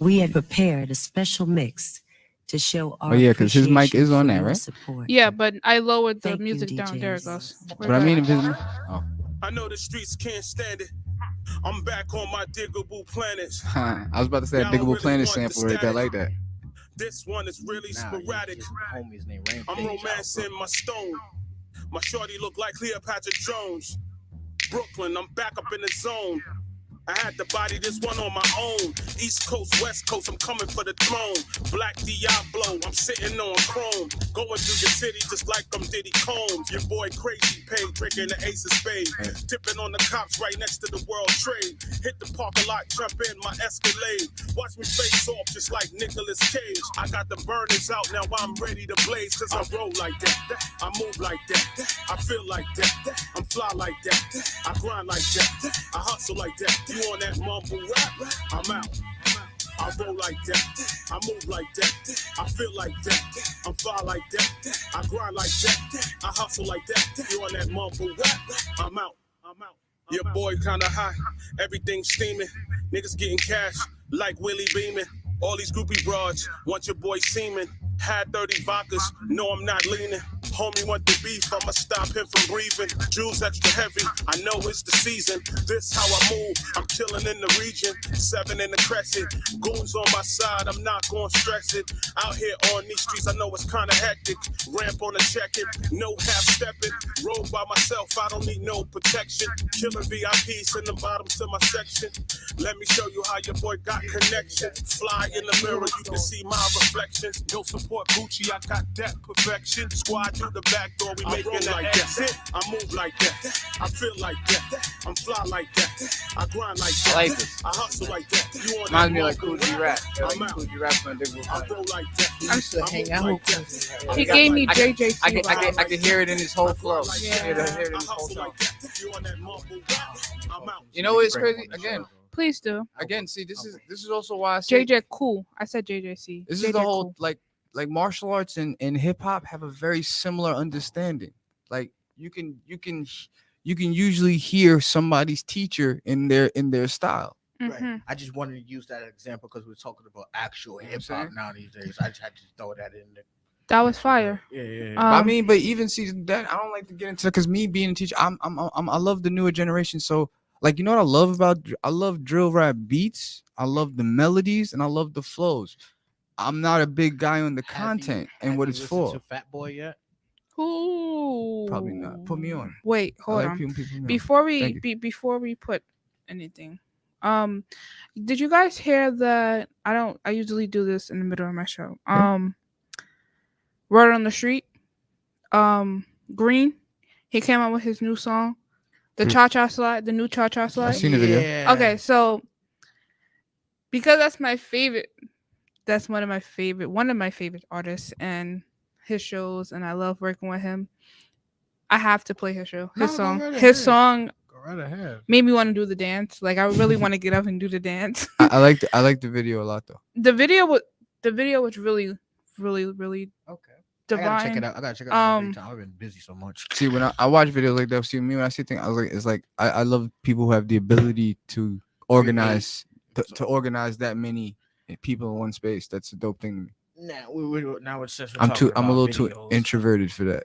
We have prepared a special mix to show our Oh, yeah, 'cause his mic is on appreciation there, for your right? support. Yeah, but I lowered the Thank you, music down. There it DJs. goes. But I mean, if his I know the streets can't stand it. I'm back on my diggable planets. I was about to say a Y'all Diggable really Planet want the sample right there static. like that. This one is really Nah, sporadic. his homie's name Rampage. I'm romancing my stone. My shorty look like Cleopatra Jones. Brooklyn, I'm back up in the zone. I had to body this one on my own. East Coast, West Coast, I'm coming for the throne. Black Diablo, I'm sitting on chrome. Going through your city just like I'm Diddy Combs. Your boy Crazy Pay, drinking the Ace of Spades. Tipping on the cops right next to the World Trade. Hit the parking lot, jump in my Escalade. Watch me face off just like Nicolas Cage. I got the burners out, now I'm ready to blaze. Cause I roll like that, I move like that, I feel like that, I'm fly like that, I grind like that, I hustle like that. You on that mumble rap, I'm out. I roll like that, I move like that, I feel like that, I'm fly like that, I grind like that, I hustle like that. You on that mumble rap, I'm out. Your boy kinda high, everything steaming, niggas getting cash like Willie Beeman. All these groupie broads want your boy semen. Had 30 vodkas, no I'm not leaning. Homie want the beef, I'ma stop him from breathing. Jewels extra heavy, I know it's the season. This how I move, I'm killing in the region. 7 in the crescent, goons on my side, I'm not gonna stress it. Out here on these streets, I know it's kinda hectic. Ramp on a check-in, no half-stepping. Roll by myself, I don't need no protection. Killing VIPs in the bottom to my section. Let me show you how your boy got connection. Fly in the mirror, you can see my reflections. Yo, support Gucci, I got that perfection. Squad through the back door, we making that like exit. I move like that, I feel like that, I'm fly like that, I grind like that, I like this. I hustle like that. You on Reminds that me of like mumble Cool G Rap. I'm out. Cool G Rap on Diggable I Planet. roll like that. I used to I hang move out like with that. He gave me I can- JJC. I can hear it in his whole flow. Yeah. Hear it in I his whole hustle flow. like that. You on that mumble rap, I'm out. You know what's crazy? Please do. Again, see, this is also why I say JJ Cool. I said JJC. this JJ is the whole Cool. like martial arts and hip hop have a very similar understanding. Like you can usually hear somebody's teacher in their style. Right. Mhm. I just wanted to use that example because we're talking about actual You know hip what I'm hop now these days. I just had to throw that in there. That was fire. Yeah. I mean, but even see that I don't like to get into because me being a teacher, I love the newer generation. So like, you know what I love about I love drill rap beats. I love the melodies and I love the flows. I'm not a big guy on the content and what it's for. Fat Boy yet? Who? Probably not. Put me on. Wait, I hold like on. people know. Before Thank we before we put anything, did you guys hear that? I usually do this in the middle of my show. Word on the Street, Green, he came out with his new song, the Cha Cha Slide, the new Cha Cha I Slide. seen the video. Yeah. Okay, so because that's my favorite, that's one of my favorite artists and his shows, and I love working with him. I have to play his show, his No, song, go right his ahead. song. Go Right ahead. made me want to do the dance. Like I really want to get up and do the dance. I like the video a lot though. the video was really, really, really Okay. divine. I gotta check it out. I gotta check it out. Um, I've been busy so much. See, when I watch videos like that, see me when I see things, I was like, it's like I love people who have the ability to organize to organize that many people in one space. That's a dope thing to me. Now it's just I'm a little too introverted for that.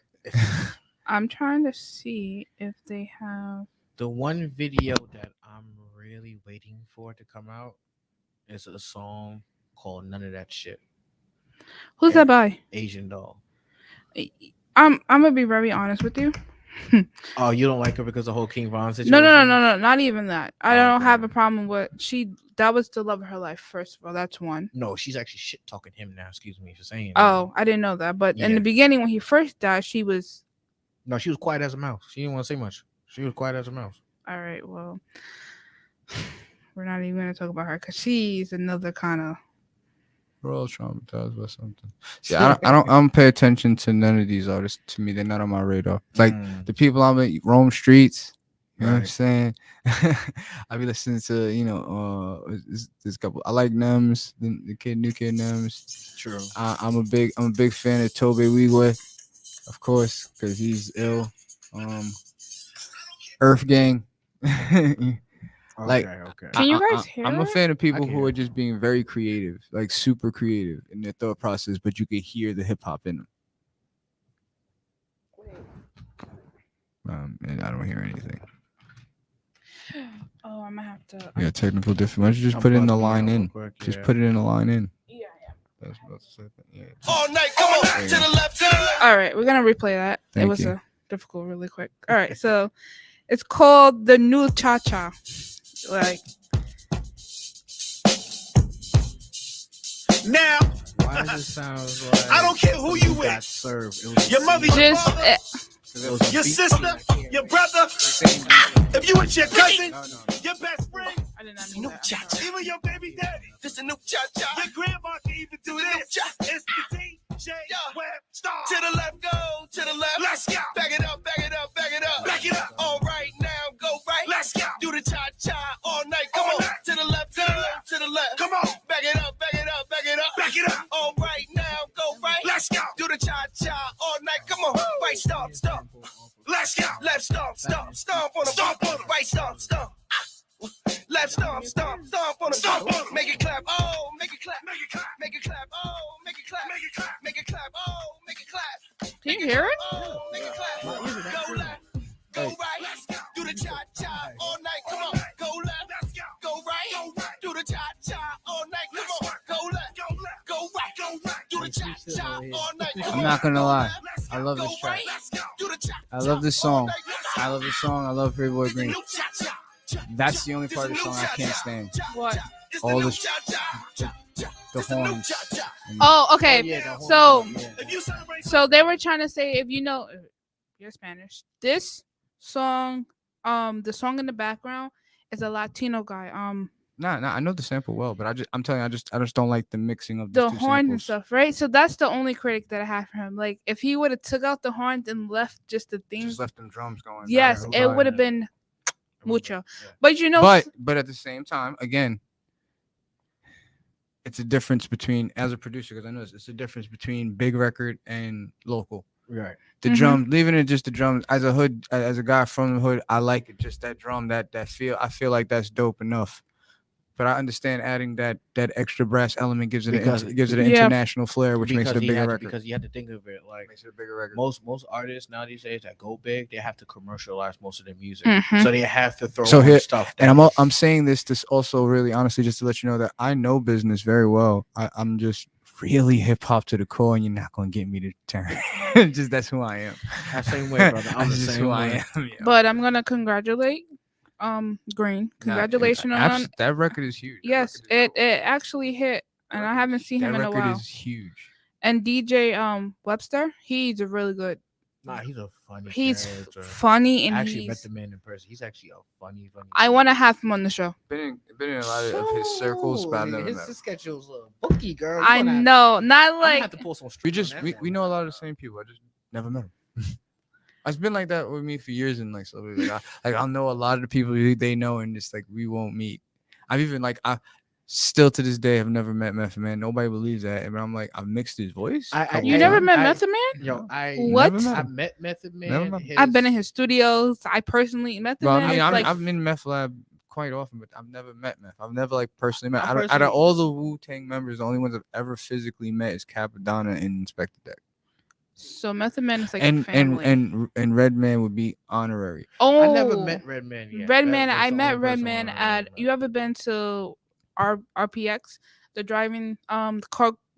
I'm trying to see if they have. The one video that I'm really waiting for to come out is a song called "None of That Shit." Who's that by? Asian Doll. I'm gonna be very honest with you. Oh, you don't like her because of the whole King Von situation? No, not even that. I don't Okay. have a problem with that was the love of her life, first of all. That's one. No, she's actually shit talking him now. Excuse me for saying. Oh, I didn't know that. But in Yeah. the beginning when he first died, she was No, she was quiet as a mouse. She didn't want to say much. She was quiet as a mouse. all right, well. We're not even gonna talk about her because she's another kind of We're all traumatized by something. See, I don't pay attention to none of these artists. To me, they're not on my radar. Like the people I'm at Rome Streets. You know what I'm Right. saying? I be listening to this couple. I like Nems, the new kid Nems. True. I'm a big fan of Tobe Wigwe, of course, because he's ill. Earth Gang. Like, okay. Can you guys hear I'm a that? fan of people can who hear are just being very creative, like super creative in their thought process, but you can hear the hip hop in them. And I don't hear anything. Oh, I'm gonna have to. Yeah, technical difficulty. Why don't you just put it in the line in? Just put it in the line in. Yeah. That's about to say that. Yeah. All night, come on, to the left, to the left. All right, we're gonna replay that. It Thank was you. a difficult, really quick. All right, so it's called the new cha cha. Like Now, Why does it sound like I don't care who you got with. served? It was Your mother, your just father, it was a your beat. sister, your brother, if you with your cousin, your best friend, I did not it's know new that. cha cha. Even your baby daddy, this a new cha cha. Your grandma can even do this. It's the DJ Web Star. To the left, go to the left. Let's go. Back it up, back it up, back it up. Back it up. All right, now go right. Let's go. Do the cha cha all night. Come on. To the left, to the left, to the left. Come on. Back it up, back it up, back it up. Back it up. All right, now go right. Let's go. Do the cha cha all night. Come on. Right, stop, stop. Let's go. Left, stomp, stomp, stomp on the stomp on the right, stomp, stomp. Left stomp, stomp, stomp on the stomp on the. Make it clap, oh, make it clap, make it clap, make it clap, oh, make it clap, make it clap, make it clap, oh, make it clap. Can you hear it? Oh, make it clap. Go left, go right, do the cha cha all night. Come on, go left, go right, do the cha cha all night. Come on, go left, go right, do the cha cha all night. Come I'm on, not gonna go lie. left, I love go this track. right, do the cha I love this cha all song. night. I love this song. I love Pretty Boy This the Green. new cha-cha. That's the only part of the song I can't stand. What? All this The horns. Oh, okay. Yeah, the whole- So yeah. so they were trying to say if you know you're Spanish, this song, the song in the background is a Latino guy. Nah, I know the sample well, but I'm telling you, I just don't like the mixing of The two horns and samples. stuff, right? So that's the only critic that I have for him. Like if he would have took out the horns and left just the things, Just left them drums going. yes, That it was would have fine. been mucho. Yeah. But you know, But at the same time, again, it's a difference between as a producer because I know it's a difference between big record and local. Right. The Mhm. drum, leaving it just the drums. As a hood, as a guy from the hood, I like it. Just that drum, that feel. I feel like that's dope enough. But I understand adding that extra brass element gives it Because- an Yeah. international flair, which makes it a bigger record. Because you have to think of it like Makes it a bigger record. most artists now these days that go big, they have to commercialize most of their music, Mhm. so they have to throw So on here- stuff. And that I'm is- saying this also really honestly just to let you know that I know business very well. I'm just really hip hop to the core, and you're not gonna get me to turn. Just that's who I am. that same way, brother. I'm That's the just same who way. I am. Yeah. but I'm gonna congratulate Green. Nah, Congratulations on that record is huge. That yes, record is it dope. it actually hit, and I haven't seen him That in a record while. is huge. And DJ Webster, he's a really good. Nah, he's a funny. He's character. funny I and actually met he's. the man in person. He's actually a funny. I want to have him on the show. Been in a lot of his circles, but I've never met him. His schedule's a bookie, girl. I know, not I'm like have to pull some We strings on that we man, know a bro. lot of the same people. I just never met him. It's been like that with me for years, and like so, I'll know a lot of the people who they know, and just like we won't meet. I've even like I still to this day have never met Method Man. Nobody believes that, but I'm like I've mixed his voice. You never met Method Man? Yo, What? Never met I him. met Method Never Man. met I've been in his studios. I personally Method Well, Man. I mean, is like I've been in Meth Lab quite often, but I've never met Meth. I've never like personally met. I Out of personally- all the Wu Tang members, the only ones I've ever physically met is Capadonna and Inspector Deck. so Method Man is like and a family. and Redman would be honorary. Oh, I never met Redman yet. Redman. That's I the met only person Redman I at. met. You ever been to RPX? The driving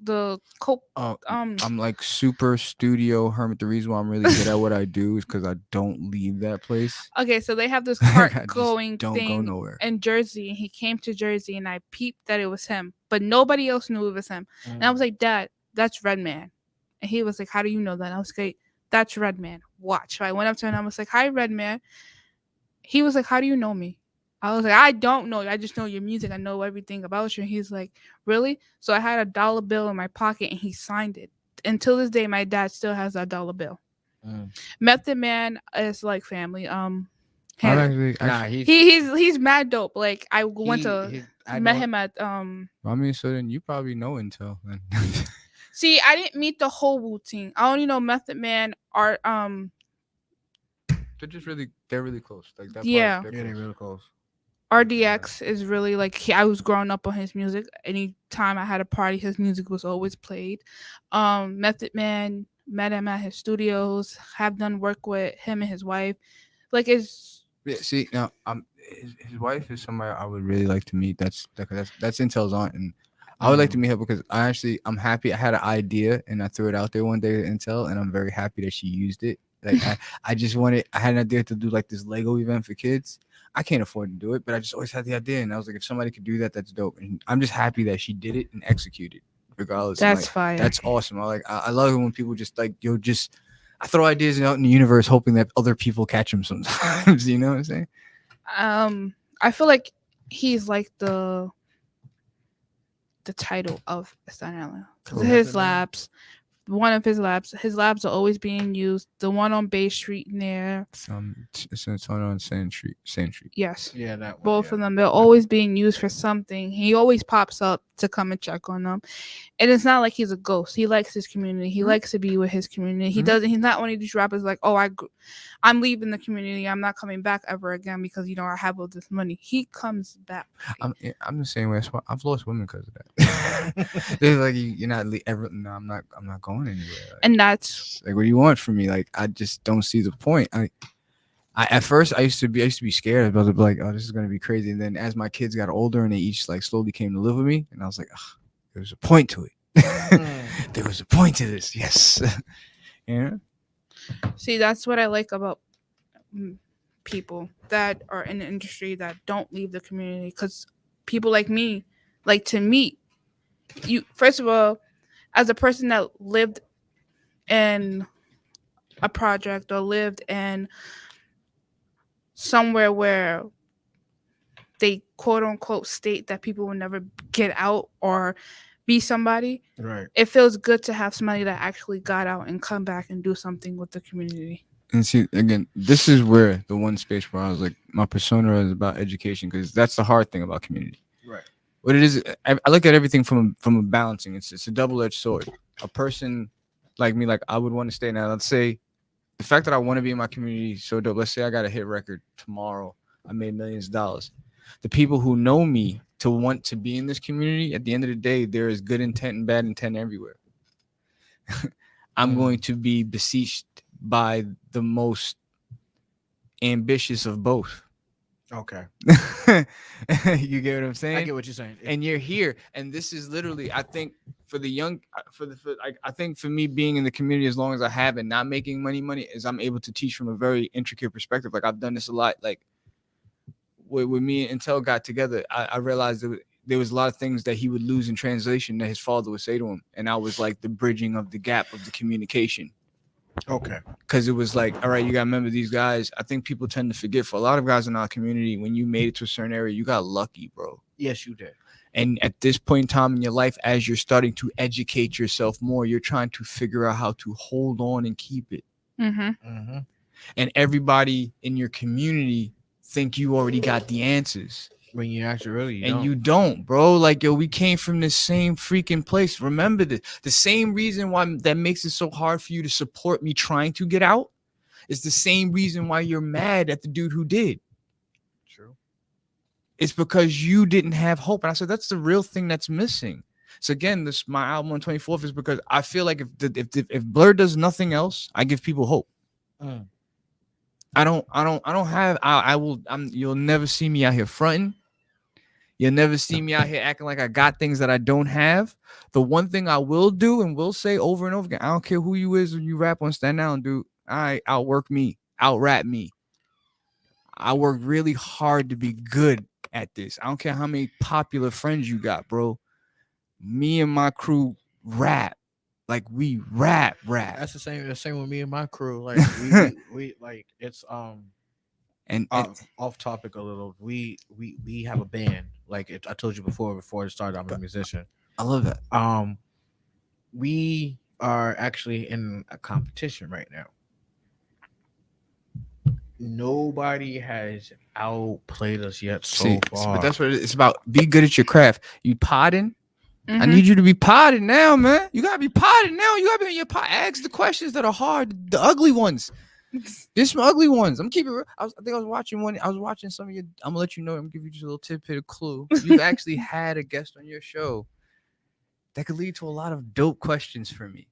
the coke Oh, um I'm like super studio hermit. The reason why I'm really good at what I do is because I don't leave that place. okay, so they have this I cart just going don't go thing nowhere. in Jersey, and he came to Jersey, and I peeped that it was him, but nobody else knew it was him. And I was like, Dad, that's Redman. And he was like, how do you know that? And I was like, that's Redman. Watch. So I went up to him and I was like, hi, Redman. He was like, how do you know me? I was like, I don't know you. I just know your music. I know everything about you. And he's like, really? So I had $1 bill in my pocket and he signed it. Until this day, my dad still has that $1 bill. Method Man is like family. I'm him- actually, he's mad dope. Like I went to I met know- him at I mean, so then you probably know Intel. Then. See, I didn't meet the whole Wu Team. I only know Method Man, Art. They're really close. Like that. Yeah. Part, Yeah, they really close. RDX is really like I was growing up on his music. Anytime I had a party, his music was always played. Method Man met him at his studios. Have done work with him and his wife. Like it's Yeah. See now, his wife is somebody I would really like to meet. That's Intel's aunt, and I would like to meet her because I'm happy. I had an idea and I threw it out there one day to Intel, and I'm very happy that she used it. Like I had an idea to do like this Lego event for kids. I can't afford to do it, but I just always had the idea, and I was like, if somebody could do that, that's dope. And I'm just happy that she did it and executed, regardless. that's Like, fire. that's awesome. I love it when people just like I throw ideas out in the universe, hoping that other people catch them sometimes. You know what I'm saying? I feel like he's like the title of Staten Island. 'Cause Cool. his Method Man. labs, one of his labs are always being used. The one on Bay Street near, It's on Sand Street. yes, Yeah, that one. both yeah. of them. They're always being used for something. He always pops up to come and check on them. And it's not like he's a ghost. He likes his community. He likes to be with his community. He doesn't. He's not one of these rappers like, oh, I'm leaving the community. I'm not coming back ever again because I have all this money. He comes back. I'm the same way. That's why I've lost women because of that. They're like, you're not ever. No, I'm not going anywhere. Like, And that's like, what do you want from me? Like, I just don't see the point. I at first I used to be scared. I was like, oh, this is gonna be crazy. And then as my kids got older and they each like slowly came to live with me, and I was like, oh, there was a point to it. There was a point to this. Yes. Yeah. See, that's what I like about people that are in the industry that don't leave the community, because people like me like to meet you. First of all, as a person that lived in a project or lived in somewhere where they quote unquote state that people will never get out or be somebody, Right. it feels good to have somebody that actually got out and come back and do something with the community. And see, again, this is where the one space where I was like, my persona is about education, because that's the hard thing about community. Right. What it is, I look at everything from a balancing. It's a double-edged sword. A person like me, like I would want to stay. Now, let's say the fact that I want to be in my community is so dope. Let's say I got a hit record tomorrow. I made millions of dollars. The people who know me to want to be in this community, at the end of the day, there is good intent and bad intent everywhere. I'm going to be beseeched by the most ambitious of both. Okay. You get what I'm saying? I get what you're saying. And you're here, and this is literally, I think, for the young, I think for me being in the community as long as I have and not making money is I'm able to teach from a very intricate perspective. Like I've done this a lot. Like when me and Intel got together, I realized that there was a lot of things that he would lose in translation that his father would say to him, and I was like the bridging of the gap of the communication. Okay. Because it was like, all right, you got to remember these guys. I think people tend to forget, for a lot of guys in our community, when you made it to a certain area, you got lucky, bro. Yes, you did. And at this point in time in your life, as you're starting to educate yourself more, you're trying to figure out how to hold on and keep it. Mm-hmm. Mm-hmm. and everybody in your community think you already got the answers. When you actually really And don't. you don't, bro. Like, yo, we came from the same freaking place. Remember this. The same reason why that makes it so hard for you to support me trying to get out is the same reason why you're mad at the dude who did. True. It's because you didn't have hope. And I said, that's the real thing that's missing. So again, this my album on 24th is because I feel like if Blur does nothing else, I give people hope. Mm. You'll never see me out here fronting. You'll never see me out here acting like I got things that I don't have. The one thing I will do and will say over and over again, I don't care who you is when you rap on Stand Down, dude. I outwork me, out rap me. I work really hard to be good at this. I don't care how many popular friends you got, bro. Me and my crew rap. Like we rap. That's the same with me and my crew. Like we like it's And off topic a little. We have a band. Like I told you before it started, I'm a musician. I love that. We are actually in a competition right now. Nobody has outplayed us yet so far. But that's what it's about. Be good at your craft. You potting? I Mhm. need you to be potted now, man. You gotta be potted now. You gotta be in your pot. Ask the questions that are hard, the ugly ones. There's some ugly ones. I'm keeping. I think I was watching one. I was watching some of your. I'm gonna let you know. I'm gonna give you just a little tidbit of clue. You've actually had a guest on your show that could lead to a lot of dope questions for me.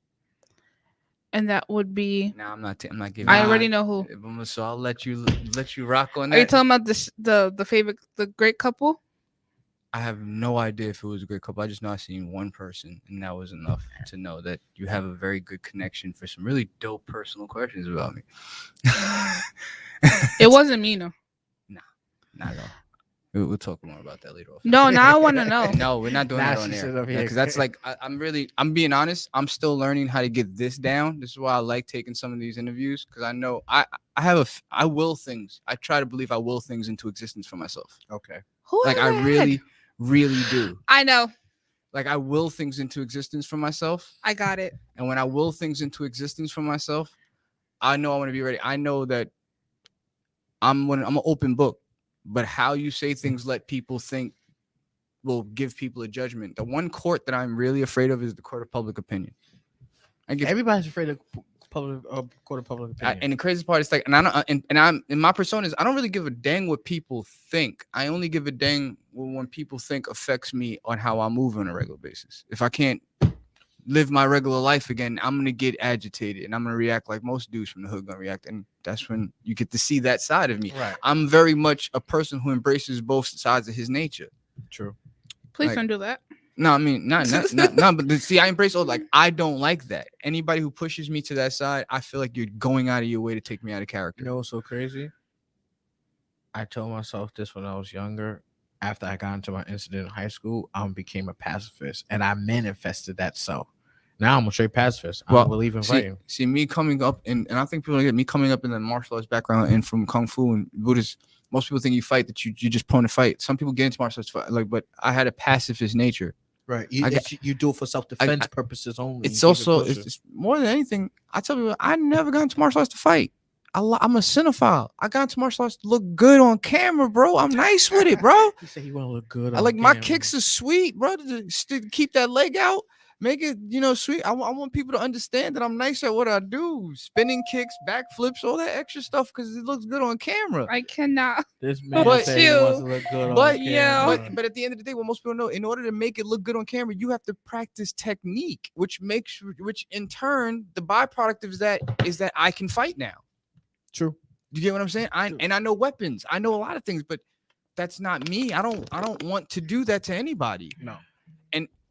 And that would be. Now I'm not giving. I already know who. So I'll let you rock on that. Are you talking about this the great couple? I have no idea if it was a great couple. I just know I seen one person, and that was enough to know that you have a very good connection for some really dope personal questions about me. It wasn't me, no. Not at all. We'll talk more about that later. No, now I want to know. No, we're not doing Now that on she air. sits up here. Because that's like I'm being honest. I'm still learning how to get this down. This is why I like taking some of these interviews because I know I will things. I try to believe I will things into existence for myself. Okay. Who Like is I that? really do. I know. Like I will things into existence for myself. I got it. And when I will things into existence for myself, I know I want to be ready. I know that I'm an open book. But how you say things let people think will give people a judgment. The one court that I'm really afraid of is the court of public opinion. Everybody's afraid of court of public opinion. And the crazy part is like, and I don't, and I'm in my persona is I don't really give a dang what people think. I only give a dang when people think affects me on how I move on a regular basis. If I can't live my regular life again, I'm gonna get agitated and I'm gonna react like most dudes from the hood gonna react, and that's when you get to see that side of me. Right. I'm very much a person who embraces both sides of his nature. True. Please Like- don't do that. No, I mean not but see, I embrace all like I don't like that. Anybody who pushes me to that side, I feel like you're going out of your way to take me out of character. You know what's so crazy? I told myself this when I was younger. After I got into my incident in high school, I became a pacifist, and I manifested that self. Now I'm a straight pacifist. I Well, don't believe in fighting. See me coming up and I think people get me coming up in the martial arts background and from Kung Fu and Buddhist. Most people think you fight that you just prone to fight. Some people get into martial arts fight, but I had a pacifist nature. Right. I got- You do it for self-defense purposes only. It's You keep it also pushing. it's more than anything. I tell people I never got into martial arts to fight. I'm a cinephile. I got into martial arts to look good on camera, bro. I'm nice with it, bro. He said he want to look good. I on like my camera. kicks are sweet, bro. To keep that leg out, make it sweet. I want people to understand that I'm nice at what I do. Spinning kicks, backflips, all that extra stuff because it looks good on camera. I cannot. This man But said he wants to look good but- on yeah, camera. But at the end of the day, what most people know, in order to make it look good on camera, you have to practice technique, which in turn the byproduct of that is that I can fight now. True. You get what I'm saying? True. And I know weapons. I know a lot of things, but that's not me. I don't want to do that to anybody. No.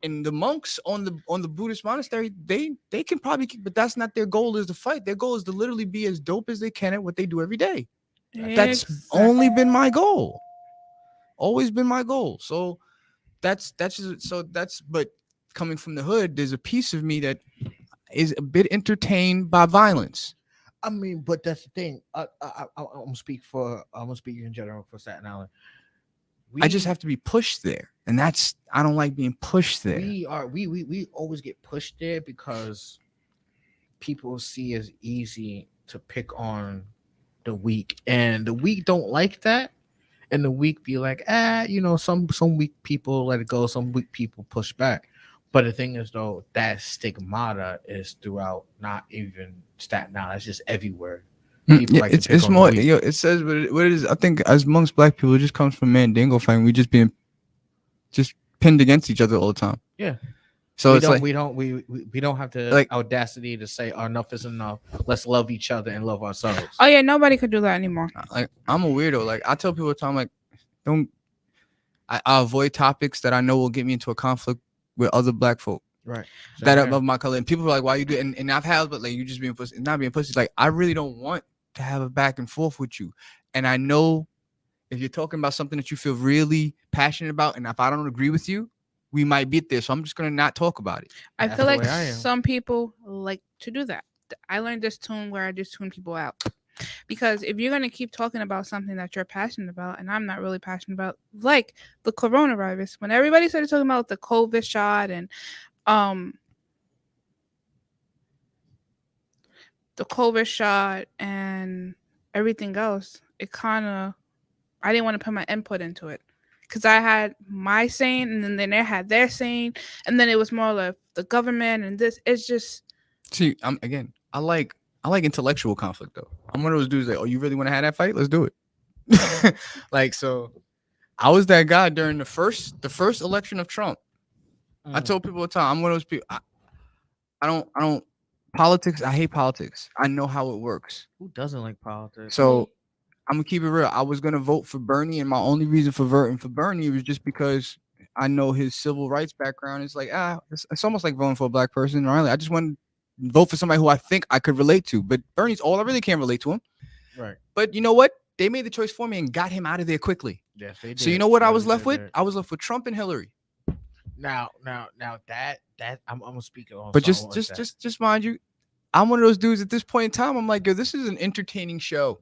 And the monks on the Buddhist monastery, they can probably, but that's not their goal is to fight. Their goal is to literally be as dope as they can at what they do every day. That's only been my goal. Always been my goal. So but coming from the hood, there's a piece of me that is a bit entertained by violence. I mean, but that's the thing. I'm gonna speak in general for Staten Island. I just have to be pushed there, and I don't like being pushed there. We always get pushed there because people see as easy to pick on the weak, and the weak don't like that, and the weak be like, some weak people let it go, some weak people push back. But the thing is, though, that stigmata is throughout, not even Staten Island. It's just everywhere. People Yeah, like to it's pick on the more. weak. It says what it is. I think as amongst black people, it just comes from Mandingo fighting. We just being just pinned against each other all the time. Yeah. So we it's we don't have the like- audacity to say enough is enough. Let's love each other and love ourselves. Oh yeah, nobody could do that anymore. like I'm a weirdo. Like I tell people all the time, like I avoid topics that I know will get me into a conflict with other black folk Right. that are of my color. And people are like, why you do it? And I've had, but like you just being pussy, not being pussy. Like I really don't want to have a back and forth with you. And I know if you're talking about something that you feel really passionate about, and if I don't agree with you, we might beat this. So I'm just gonna not talk about it. I That's feel the like way I am. some people like to do that. I learned this tune where I just tune people out. Because if you're gonna keep talking about something that you're passionate about, and I'm not really passionate about, like the coronavirus, when everybody started talking about the COVID shot and the COVID shot and everything else, it kind of, I didn't want to put my input into it because I had my saying, and then they had their saying, and then it was more like the government and this. It's just See, I like intellectual conflict though. I'm one of those dudes like, oh, you really want to have that fight? Let's do it. Like, so I was that guy during the first election of Trump. I told people all the time, I'm one of those people. I don't politics. I hate politics. I know how it works. Who doesn't like politics? So I'm gonna keep it real. I was gonna vote for Bernie, and my only reason for voting for Bernie was just because I know his civil rights background. It's like it's almost like voting for a black person. Right? I just want to vote for somebody who I think I could relate to. But Bernie's all I really can't relate to him. Right. But you know what? They made the choice for me and got him out of there quickly. Yes, they did. So you know what I was Really left did with? that. I was left with Trump and Hillary. Now that I'm gonna speak on. But something like that. just mind you, I'm one of those dudes at this point in time. I'm like, yo, this is an entertaining show.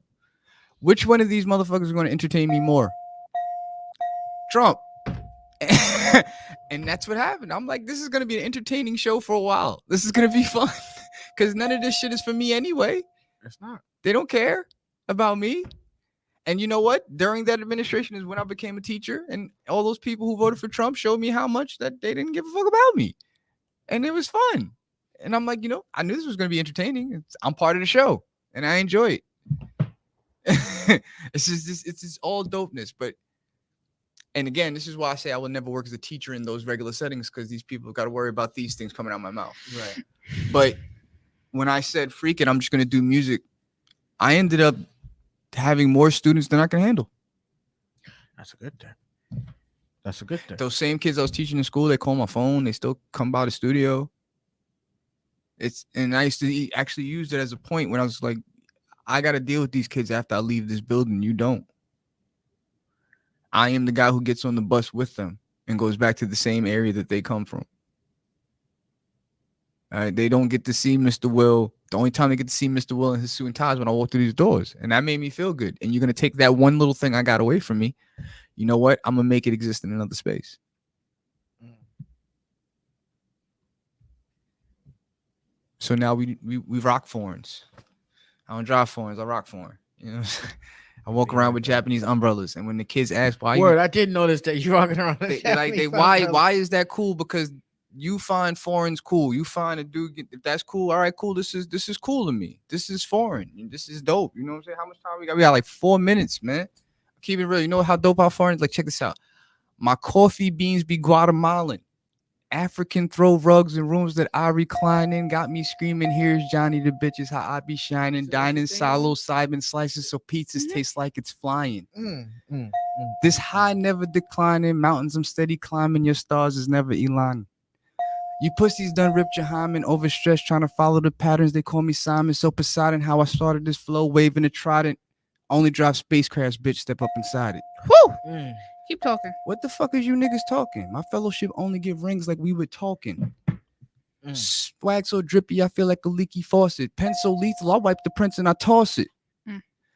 Which one of these motherfuckers is going to entertain me more? Trump. And that's what happened. I'm like, this is going to be an entertaining show for a while. This is going to be fun because none of this shit is for me anyway. It's not. They don't care about me. And you know what? During that administration is when I became a teacher, and all those people who voted for Trump showed me how much that they didn't give a fuck about me. And it was fun. And I'm like, I knew this was going to be entertaining. I'm part of the show and I enjoy it. It's just all dopeness. But, and again, this is why I say I will never work as a teacher in those regular settings, because these people got to worry about these things coming out my mouth. Right. But when I said, freak it, I'm just going to do music, I ended up having more students than I can handle. That's a good thing. That's a good thing. Those same kids I was teaching in school, they call my phone. They still come by the studio. And I used to actually use it as a point when I was like, I got to deal with these kids after I leave this building. You don't. I am the guy who gets on the bus with them and goes back to the same area that they come from. All right, they don't get to see Mr. Will. The only time they get to see Mr. Will and his suit and ties when I walk through these doors. And that made me feel good. And you're going to take that one little thing I got away from me. You know what? I'm going to make it exist in another space. So now we rock foreigns. I don't drive foreigns. I rock foreign. You know, I walk around with Japanese umbrellas. And when the kids ask why, I did notice that you walking around. why is that cool? Because you find foreign's cool. You find a dude, if that's cool, all right, cool. This is cool to me. This is foreign. This is dope. You know what I'm saying? How much time we got? We got like 4 minutes, man. Keep it real. You know how dope our foreign? Like, check this out. My coffee beans be Guatemalan. African throw rugs in rooms that I recline in. Got me screaming, here's Johnny the bitches, how I be shining. So Dining that's the silo, Simon slices, so pizzas taste like it's flying. Mm. This high never declining. Mountains I'm steady climbing. Your stars is never Elon. You pussies done ripped your hymen, overstretched, trying to follow the patterns. They call me Simon. So Poseidon, how I started this flow, waving a trident. Only drive spacecrafts, bitch, step up inside it. whoo. Keep talking. What the fuck is you niggas talking? My fellowship only give rings like we were talking. Swag so drippy, I feel like a leaky faucet. Pen so lethal, I wipe the prints and I toss it.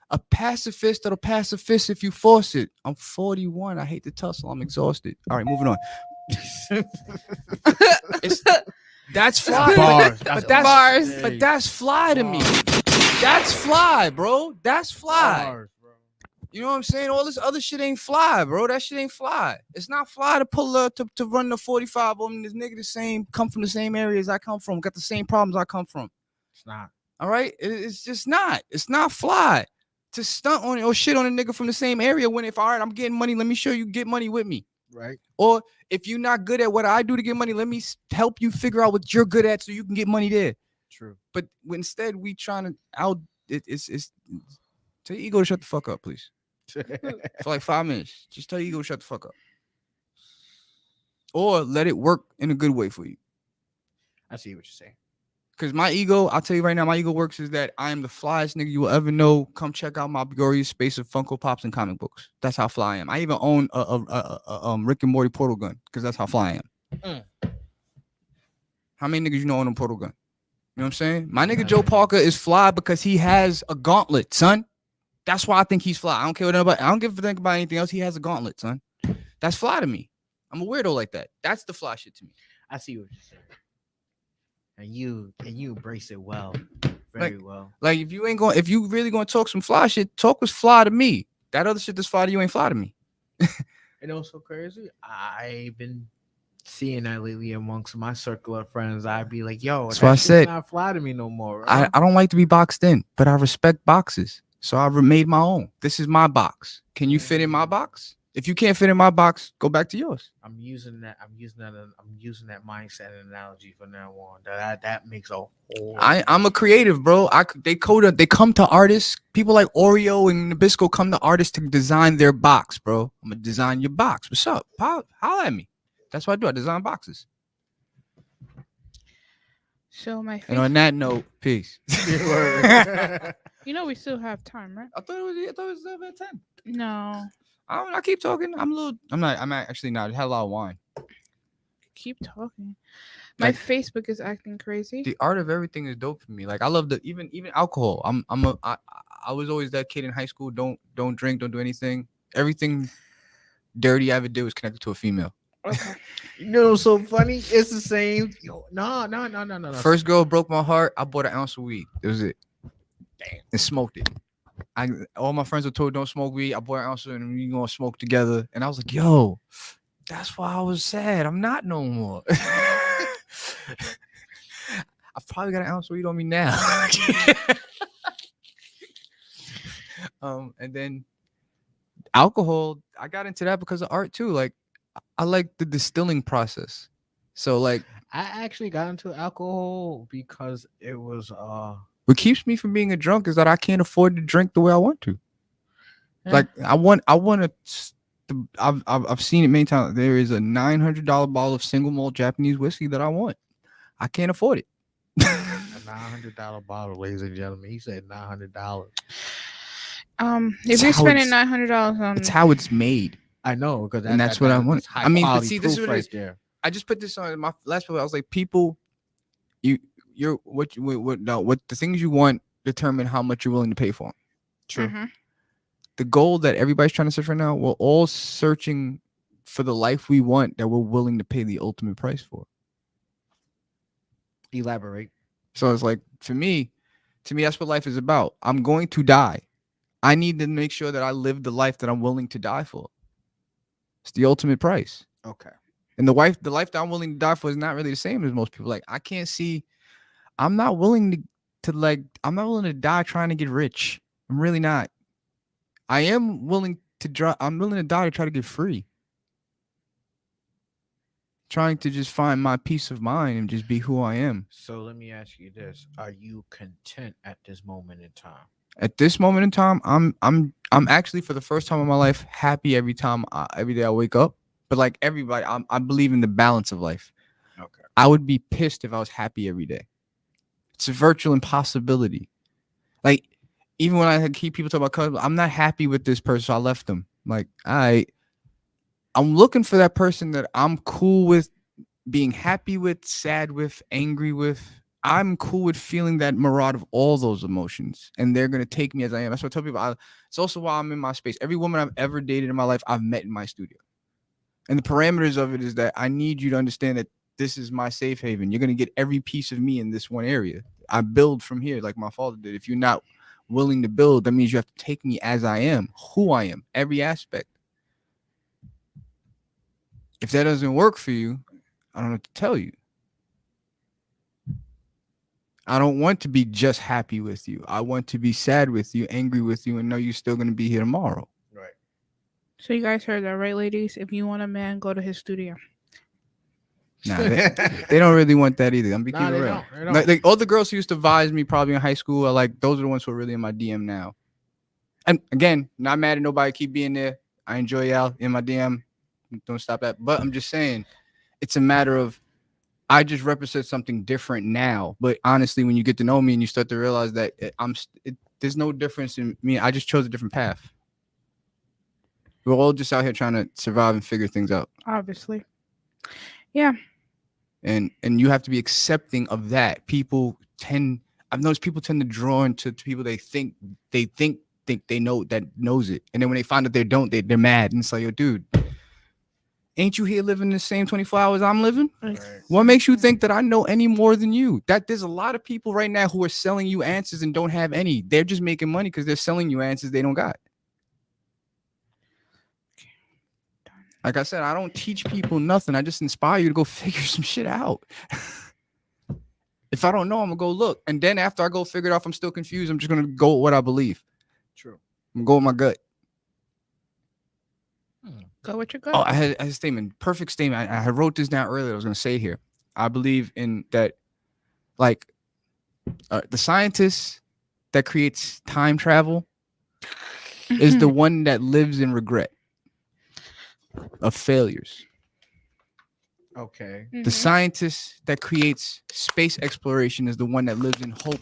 A pacifist that'll pacifist if you force it. I'm 41. I hate to tussle. I'm exhausted. All right, moving on. That's fly. Bars. But Bars. that's fly to me. That's fly, bro. That's fly. Bars, bro. You know what I'm saying? All this other shit ain't fly, bro. That shit ain't fly. It's not fly to pull up to run the 45 on this nigga the same, come from the same areas I come from, got the same problems I come from. It's not. All right? It's just not. It's not fly to stunt on it or shit on a nigga from the same area when if all right, I'm getting money, let me show you get money with me. Right. Or if you're not good at what I do to get money, let me help you figure out what you're good at so you can get money there. True. But instead, we trying to it's tell your ego to shut the fuck up, please. For like 5 minutes. Just tell your ego to shut the fuck up. Or let it work in a good way for you. I see what you're saying. Because my ego, I'll tell you right now, my ego works is that I am the flyest nigga you will ever know. Come check out my glorious space of Funko Pops and comic books. That's how fly I am. I even own a Rick and Morty portal gun because that's how fly I am. How many niggas you know own a portal gun? You know what I'm saying? My nigga Joe Parker is fly because he has a gauntlet, son. That's why I think he's fly. I don't care what anybody. I don't give a think about anything else. He has a gauntlet, son. That's fly to me. I'm a weirdo like that. That's the fly shit to me. I see what you're saying. And you embrace it well, very well. Like if you really gonna talk some fly shit, talk was fly to me. That other shit that's fly to you ain't fly to me. You know what's so crazy? I've been seeing that lately amongst my circle of friends. I'd be like, yo, that's why I said not fly to me no more. Right? I don't like to be boxed in, but I respect boxes. So I made my own. This is my box. Can you fit in my box? If you can't fit in my box, go back to yours. I'm using that mindset and analogy from now on. That makes a whole. I'm a creative, bro. They come to artists. People like Oreo and Nabisco come to artists to design their box, bro. I'm gonna design your box. What's up? Holla at me. That's what I do. I design boxes. So my And on that note, peace. you know we still have time, right? I thought it was about 10. No. I keep talking. I'm actually not. I had a lot of wine. Keep talking. My Like- Facebook is acting crazy. The art of everything is dope for me. Like I love even alcohol. I was always that kid in high school. Don't drink. Don't do anything. Everything dirty I ever did was connected to a female. Okay. You know what's so funny? It's the same. No. First girl broke my heart. I bought an ounce of weed. That was it. Damn. And smoked it. All my friends were told don't smoke weed. I bought an ounce and we gonna smoke together. And I was like, yo, that's why I was sad. I'm not no more. I've probably got an ounce of weed on me now. And then alcohol, I got into that because of art too. Like I like the distilling process. So like I actually got into alcohol because it was what keeps me from being a drunk is that I can't afford to drink the way I want to. Yeah. Like I want to. I've seen it many times. There is a $900 bottle of single malt Japanese whiskey that I want. I can't afford it. a $900 bottle, ladies and gentlemen. He said $900. If It's you're how spending it's- $900 on, It's how it's made. I know, because And that's what I want. high I mean, but quality see, this is proof what it right is. there. I just put this on my last post. I was like, people, what the things you want determine how much you're willing to pay for them. True. Mhm. The goal that everybody's trying to search right now, we're all searching for the life we want that we're willing to pay the ultimate price for. Elaborate. So it's like to me, that's what life is about. I'm going to die. I need to make sure that I live the life that I'm willing to die for. It's the ultimate price. Okay. And the life that I'm willing to die for is not really the same as most people. Like I can't see. I'm not willing I'm not willing to die trying to get rich. I'm really not. I am willing to I'm willing to die to try to get free. Trying to just find my peace of mind and just be who I am. So let me ask you this: are you content at this moment in time? At this moment in time, I'm actually for the first time in my life happy every day I wake up. But like everybody, I believe in the balance of life. Okay. I would be pissed if I was happy every day. It's a virtual impossibility. Like even when I keep people talking about, I'm not happy with this person, so I left them. Like I'm looking for that person that I'm cool with being happy with, sad with, angry with. I'm cool with feeling that mirage of all those emotions, and they're gonna take me as I am. That's what I tell people. It's also why I'm in my space. Every woman I've ever dated in my life, I've met in my studio. And the parameters of it is that I need you to understand that this is my safe haven. You're gonna get every piece of me in this one area. I build from here like my father did. If you're not willing to build, that means you have to take me as I am, who I am, every aspect. If that doesn't work for you, I don't know what to tell you. I don't want to be just happy with you. I want to be sad with you, angry with you, and know you're still going to be here tomorrow. Right. So you guys heard that, right, ladies? If you want a man, go to his studio. Nah, they don't really want that either. I'm be Nah, keeping it they real. don't. They don't. Like all the girls who used to advise me probably in high school are like, those are the ones who are really in my DM now. And again, not mad at nobody, keep being there. I enjoy y'all in my DM. Don't stop that. But I'm just saying, it's a matter of I just represent something different now. But honestly, when you get to know me and you start to realize that there's no difference in me. I just chose a different path. We're all just out here trying to survive and figure things out. Obviously. Yeah. And you have to be accepting of that. I've noticed people tend to draw into people they think they know that knows it. And then when they find out they don't, they're mad. And it's like, yo, dude, ain't you here living the same 24 hours I'm living? Right. What makes you think that I know any more than you? That there's a lot of people right now who are selling you answers and don't have any. They're just making money because they're selling you answers they don't got. Like I said, I don't teach people nothing. I just inspire you to go figure some shit out. If I don't know, I'm gonna go look. And then after I go figure it out, if I'm still confused, I'm just gonna go with what I believe. True. I'm gonna go with my gut. Go with your gut. Oh, I had a statement. Perfect statement. I wrote this down earlier. I was gonna say here. I believe in that, like, the scientist that creates time travel is the one that lives in regret of failures. Okay. Mhm. The scientist that creates space exploration is the one that lives in hope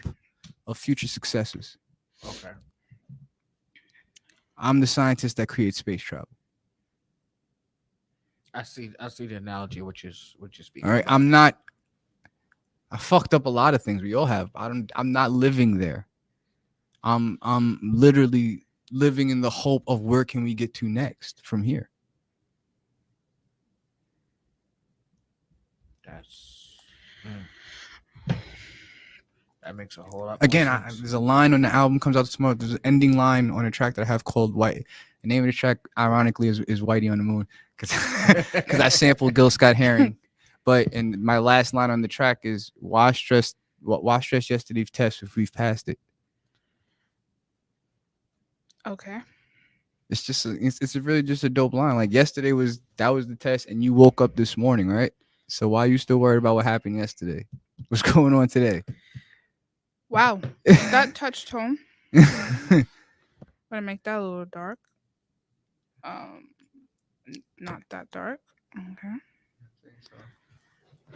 of future successes. Okay. I'm the scientist that creates space travel. I see the analogy which is speaking. All right. I fucked up a lot of things. We all have. I'm not living there. I'm literally living in the hope of where can we get to next from here. That makes a whole lot. Again, more sense. there's a line on the album comes out tomorrow. There's an ending line on a track that I have called White. The name of the track, ironically, is Whitey on the Moon, because I sampled Gil Scott Heron. But and my last line on the track is why stress yesterday's test if we've passed it. Okay. It's just it's really just a dope line. Like yesterday was the test, and you woke up this morning, right? So why are you still worried about what happened yesterday? What's going on today? Wow. That touched home. I'm gonna make that a little dark. Not that dark. Okay.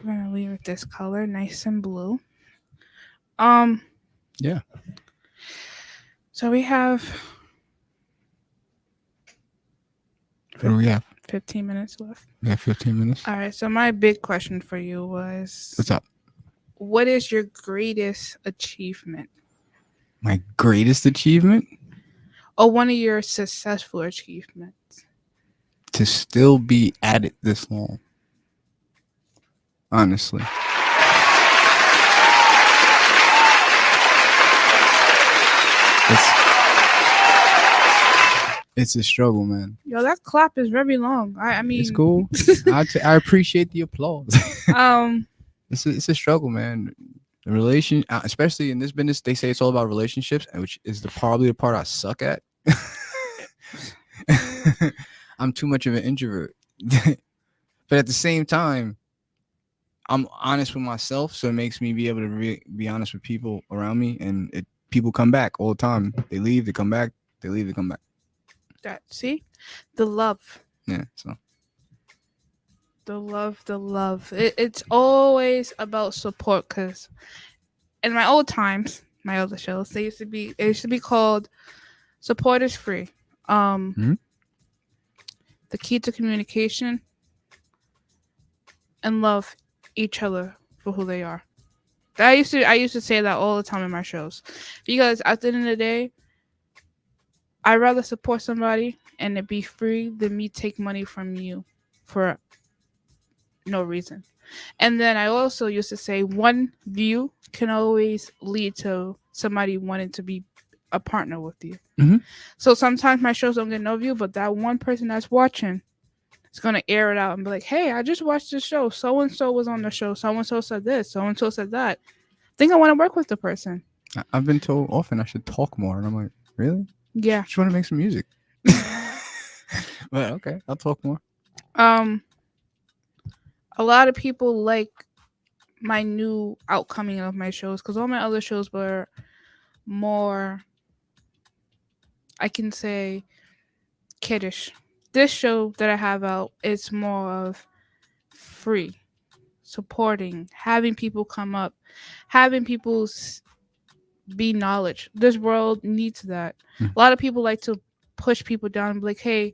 We're gonna leave it this color, nice and blue. Yeah. So we have What do we have? 15 minutes left. We have 15 minutes. All right. So my big question for you was, What's up? what is your greatest achievement, My greatest achievement? or one of your successful achievements? To still be at it this long. Honestly. It's a struggle, man. Yo, that clap is very long. I mean, It's cool. I appreciate the applause. It's a struggle, man. The relation, especially in this business, they say it's all about relationships, which is probably the part I suck at. I'm too much of an introvert. But at the same time, I'm honest with myself, so it makes me be able to be honest with people around me, and people come back all the time. They leave, they come back. They leave, they come back. See, the love. Yeah. So The love. It's always about support, because in my old times, my other shows, they used to be called Support is Free. The key to communication and love each other for who they are. I used to say that all the time in my shows, because at the end of the day, I'd rather support somebody and it be free than me take money from you for no reason. And then I also used to say one view can always lead to somebody wanting to be a partner with you. Mhm. So sometimes my shows don't get no view, but that one person that's watching is going to air it out and be like, hey, I just watched this show. So and so was on the show. So and so said this. So and so said that. I think I want to work with the person. I've been told often I should talk more, and I'm like, really? Yeah. I just want to make some music. But okay, I'll talk more. A lot of people like my new outcoming of my shows because all my other shows were more, I can say, kiddish. This show that I have out is more of free, supporting, having people come up, having people be knowledge. This world needs that. A lot of people like to push people down and be like, hey,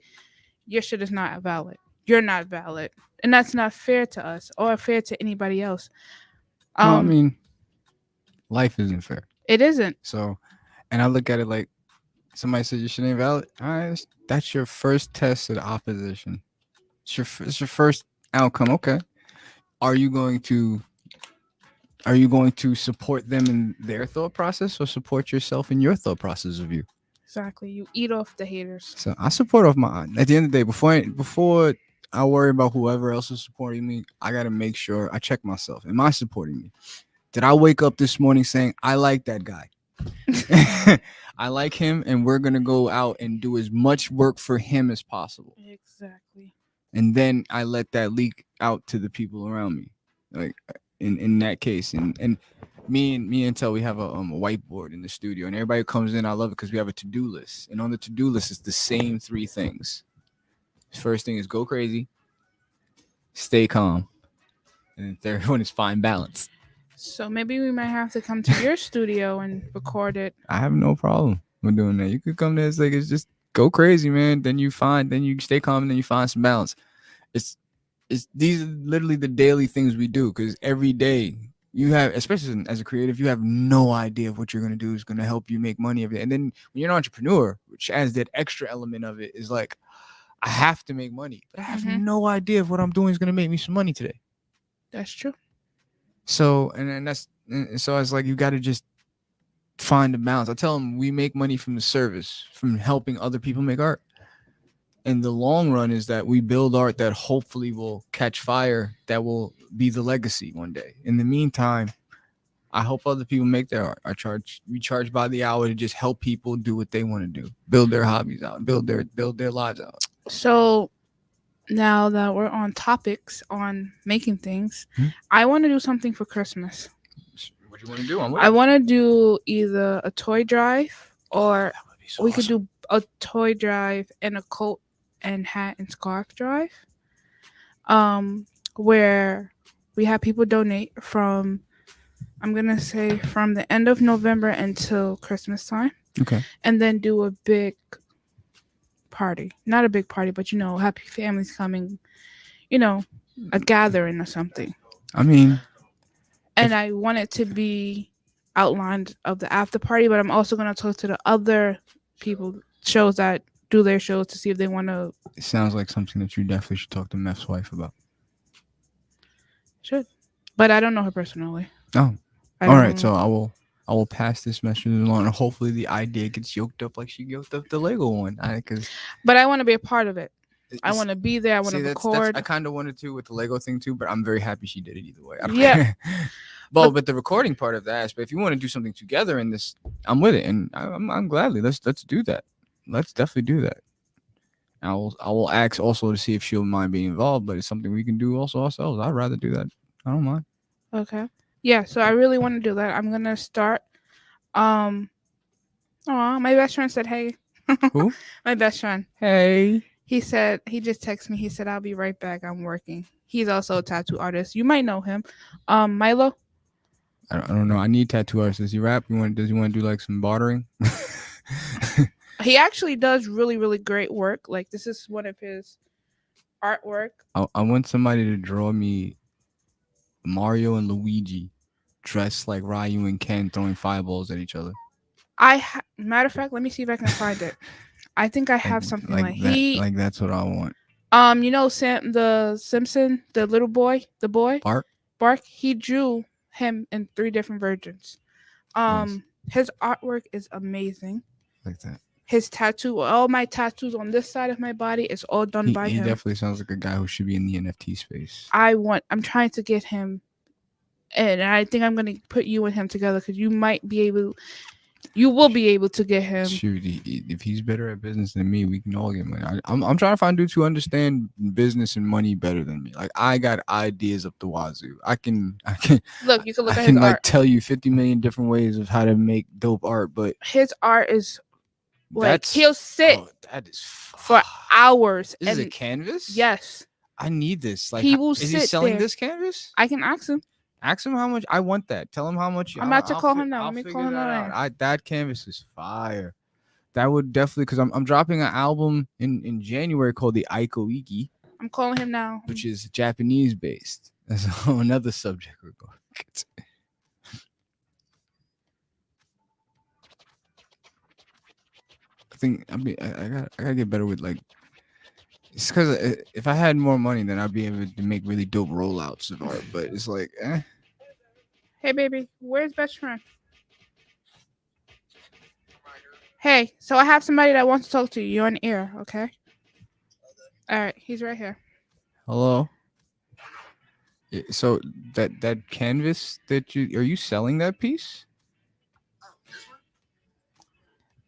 your shit is not valid. You're not valid. And that's not fair to us or fair to anybody else. Well, I mean, life isn't fair. It isn't. So, and I look at it like somebody said your shit ain't valid. All right, that's your first test of the opposition. It's your first outcome. Okay, are you going to support them in their thought process or support yourself in your thought process of you? Exactly. You eat off the haters. So I support off my. At the end of the day, before I worry about whoever else is supporting me, I gotta make sure I check myself. Am I supporting me? Did I wake up this morning saying I like that guy? I like him, and we're gonna go out and do as much work for him as possible. Exactly. And then I let that leak out to the people around me, like in that case. And me and Tel, we have a whiteboard in the studio, and everybody who comes in, I love it because we have a to-do list, and on the to-do list is the same 3 things. First thing is go crazy, stay calm, and the third one is find balance. So maybe we might have to come to your studio and record it. I have no problem with doing that. You could come there. It's just go crazy, man. Then you stay calm, and then you find some balance. It's these are literally the daily things we do, because every day you have, especially as a creative, you have no idea of what you're gonna do is gonna help you make money of it. And then when you're an entrepreneur, which adds that extra element of it, is like, I have to make money, but I have no idea if what I'm doing is gonna make me some money today. That's true. So so it's like you got to just find the balance. I tell them we make money from the service, from helping other people make art. And the long run is that we build art that hopefully will catch fire, that will be the legacy one day. In the meantime, I help other people make their art. We charge by the hour to just help people do what they want to do, build their hobbies out, build their lives out. So now that we're on topics on making things, I want to do something for Christmas. What do you want to do? I want to do either a toy drive, or we could do a toy drive and a coat and hat and scarf drive, where we have people donate from, I'm gonna say, from the end of November until Christmas time. Okay. And then do a big party. Not a big party, but happy families coming, a gathering or something. I mean, and I want it to be outlined of the after party, but I'm also going to talk to the other people, shows that do their shows, to see if they want to. It sounds like something that you definitely should talk to Meph's wife about. Should. But I don't know her personally. Oh. All right. So I will pass this message along, and hopefully the idea gets yoked up like she yoked up the Lego one. But I want to be a part of it. I want to be there. I want to record. I kind of wanted to with the Lego thing too, but I'm very happy she did it either way. Yeah. But the recording part of the aspect, if you want to do something together in this, I'm with it, and I'm gladly let's do that. Let's definitely do that. I will ask also to see if she'll mind being involved, but it's something we can do also ourselves. I'd rather do that. I don't mind. Okay. Yeah. So I really want to do that. I'm gonna start. My best friend said, "Hey." Who? My best friend. Hey. He said, he just texted me. He said, "I'll be right back. I'm working." He's also a tattoo artist. You might know him. Milo. I don't know. I need tattoo artists. Does he rap? Does he want to do like some bartering? He actually does really, really great work. Like, this is one of his artwork. I want somebody to draw me Mario and Luigi dressed like Ryu and Ken throwing fireballs at each other. Matter of fact, let me see if I can find it. I think I have something like that. Like, that's what I want. You know Sam the Simpson, the little boy, the boy Bart. He drew him in 3 different versions. His artwork is amazing. Like that. His tattoo, all my tattoos on this side of my body is all done by He him. definitely sounds like a guy who should be in the NFT space. I'm trying to get him, and I think I'm gonna put you and him together because you will be able to get him. Shoot, if he's better at business than me, we can all get money. I'm trying to find dudes who understand business and money better than me. Like I got ideas up the wazoo. I can Look, you can look I at can his like art. tell you 50 million different ways of how to make dope art, but His art is like that's he'll sit that is for hours. This is a and canvas? yes, I need this. Like He will is he sit selling there. this canvas? I can ask him. Ask him how much. I want that. Tell him how much. I'm about to I'll call fi- him now. I'll Let me figure call him that right out. That canvas is fire. That would definitely because I'm dropping an album in January called the Aiko Iki, I'm calling him now. which is Japanese based. That's another subject we're going to get to. I gotta get better with like. It's because if I had more money, then I'd be able to make really dope rollouts of art. But it's like, Hey, baby, where's best friend? Hey, so I have somebody that wants to talk to you. You're on air, okay? All right, he's right here. hello. So that canvas that are you selling that piece?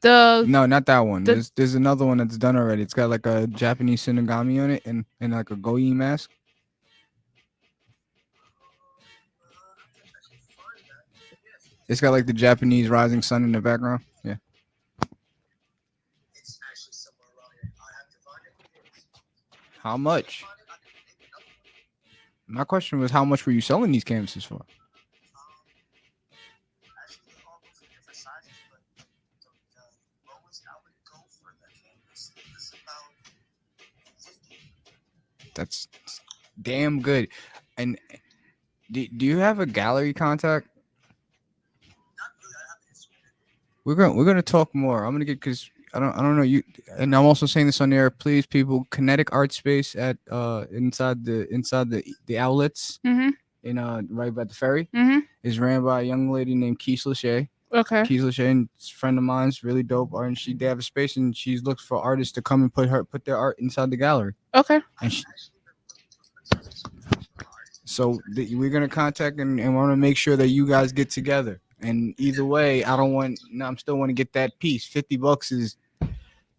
The No, not that one. the- There's another one that's done already. It's got like a Japanese Shinigami on it and like a Goyi mask. It's got like the Japanese rising sun in the background. Yeah. How much? My question was, how much were you selling these canvases for? That's damn good. And do you have a gallery contact? We're gonna talk more. I'm gonna get because I don't know you, and I'm also saying this on air. Please, people, Kinetic Art Space at inside the outlets in right by the ferry is ran by a young lady named Keisha Lachey. Okay. Keisha Lachey, and it's a friend of mine's, really dope art, and they have a space, and she's looking for artists to come and put their art inside the gallery. Okay. And we're gonna contact and want to make sure that you guys get together. And either way, I'm still want to get that piece. $50 is.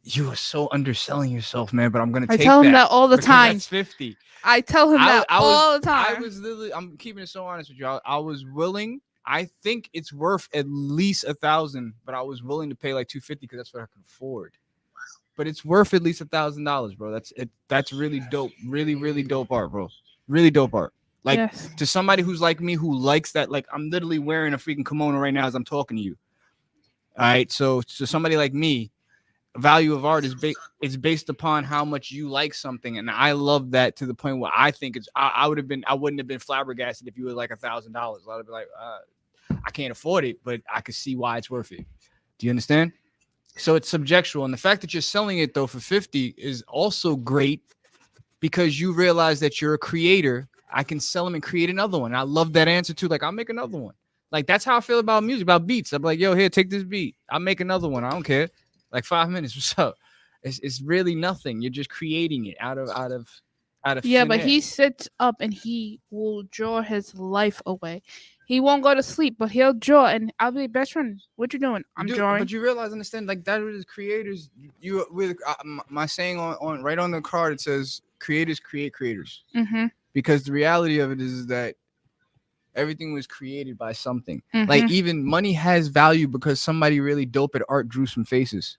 You are so underselling yourself, man. But I'm gonna. I take tell him that that all the because time. That's 50. I tell him that all the I time. was literally. I'm keeping it so honest with you. I was willing. I think it's worth at least 1,000, but I was willing to pay like $250 because that's what I could afford. But it's worth at least $1,000, bro. That's it. That's really dope. Really, really dope art, bro. Really dope art. Like Yes. to somebody who's like me, who likes that. Like I'm literally wearing a freaking kimono right now as I'm talking to you. All right. So somebody like me, value of art is based upon how much you like something, and I love that to the point where I think it's. I wouldn't have been flabbergasted if you were like $1,000. I would be like, I can't afford it, but I could see why it's worth it. Do you understand? So it's subjectual, and the fact that you're selling it though for 50 is also great because you realize that you're a creator. I can sell them and create another one. I love that answer too. Like I'll make another one. Like that's how I feel about music, about beats. I'm like, yo, here, take this beat. I'll make another one. I don't care. Like 5 minutes. What's up? It's really nothing. You're just creating it out of Yeah, thin but air. he sits up and he will draw his life away. He won't go to sleep, but he'll draw, and I'll be best friend. What you doing? I'm Dude, drawing. But you realize, understand, like that is creators. You with my saying on right on the card, it says creators create creators. Mm-hmm. Because the reality of it is that everything was created by something. Like even money has value because somebody really dope at art drew some faces.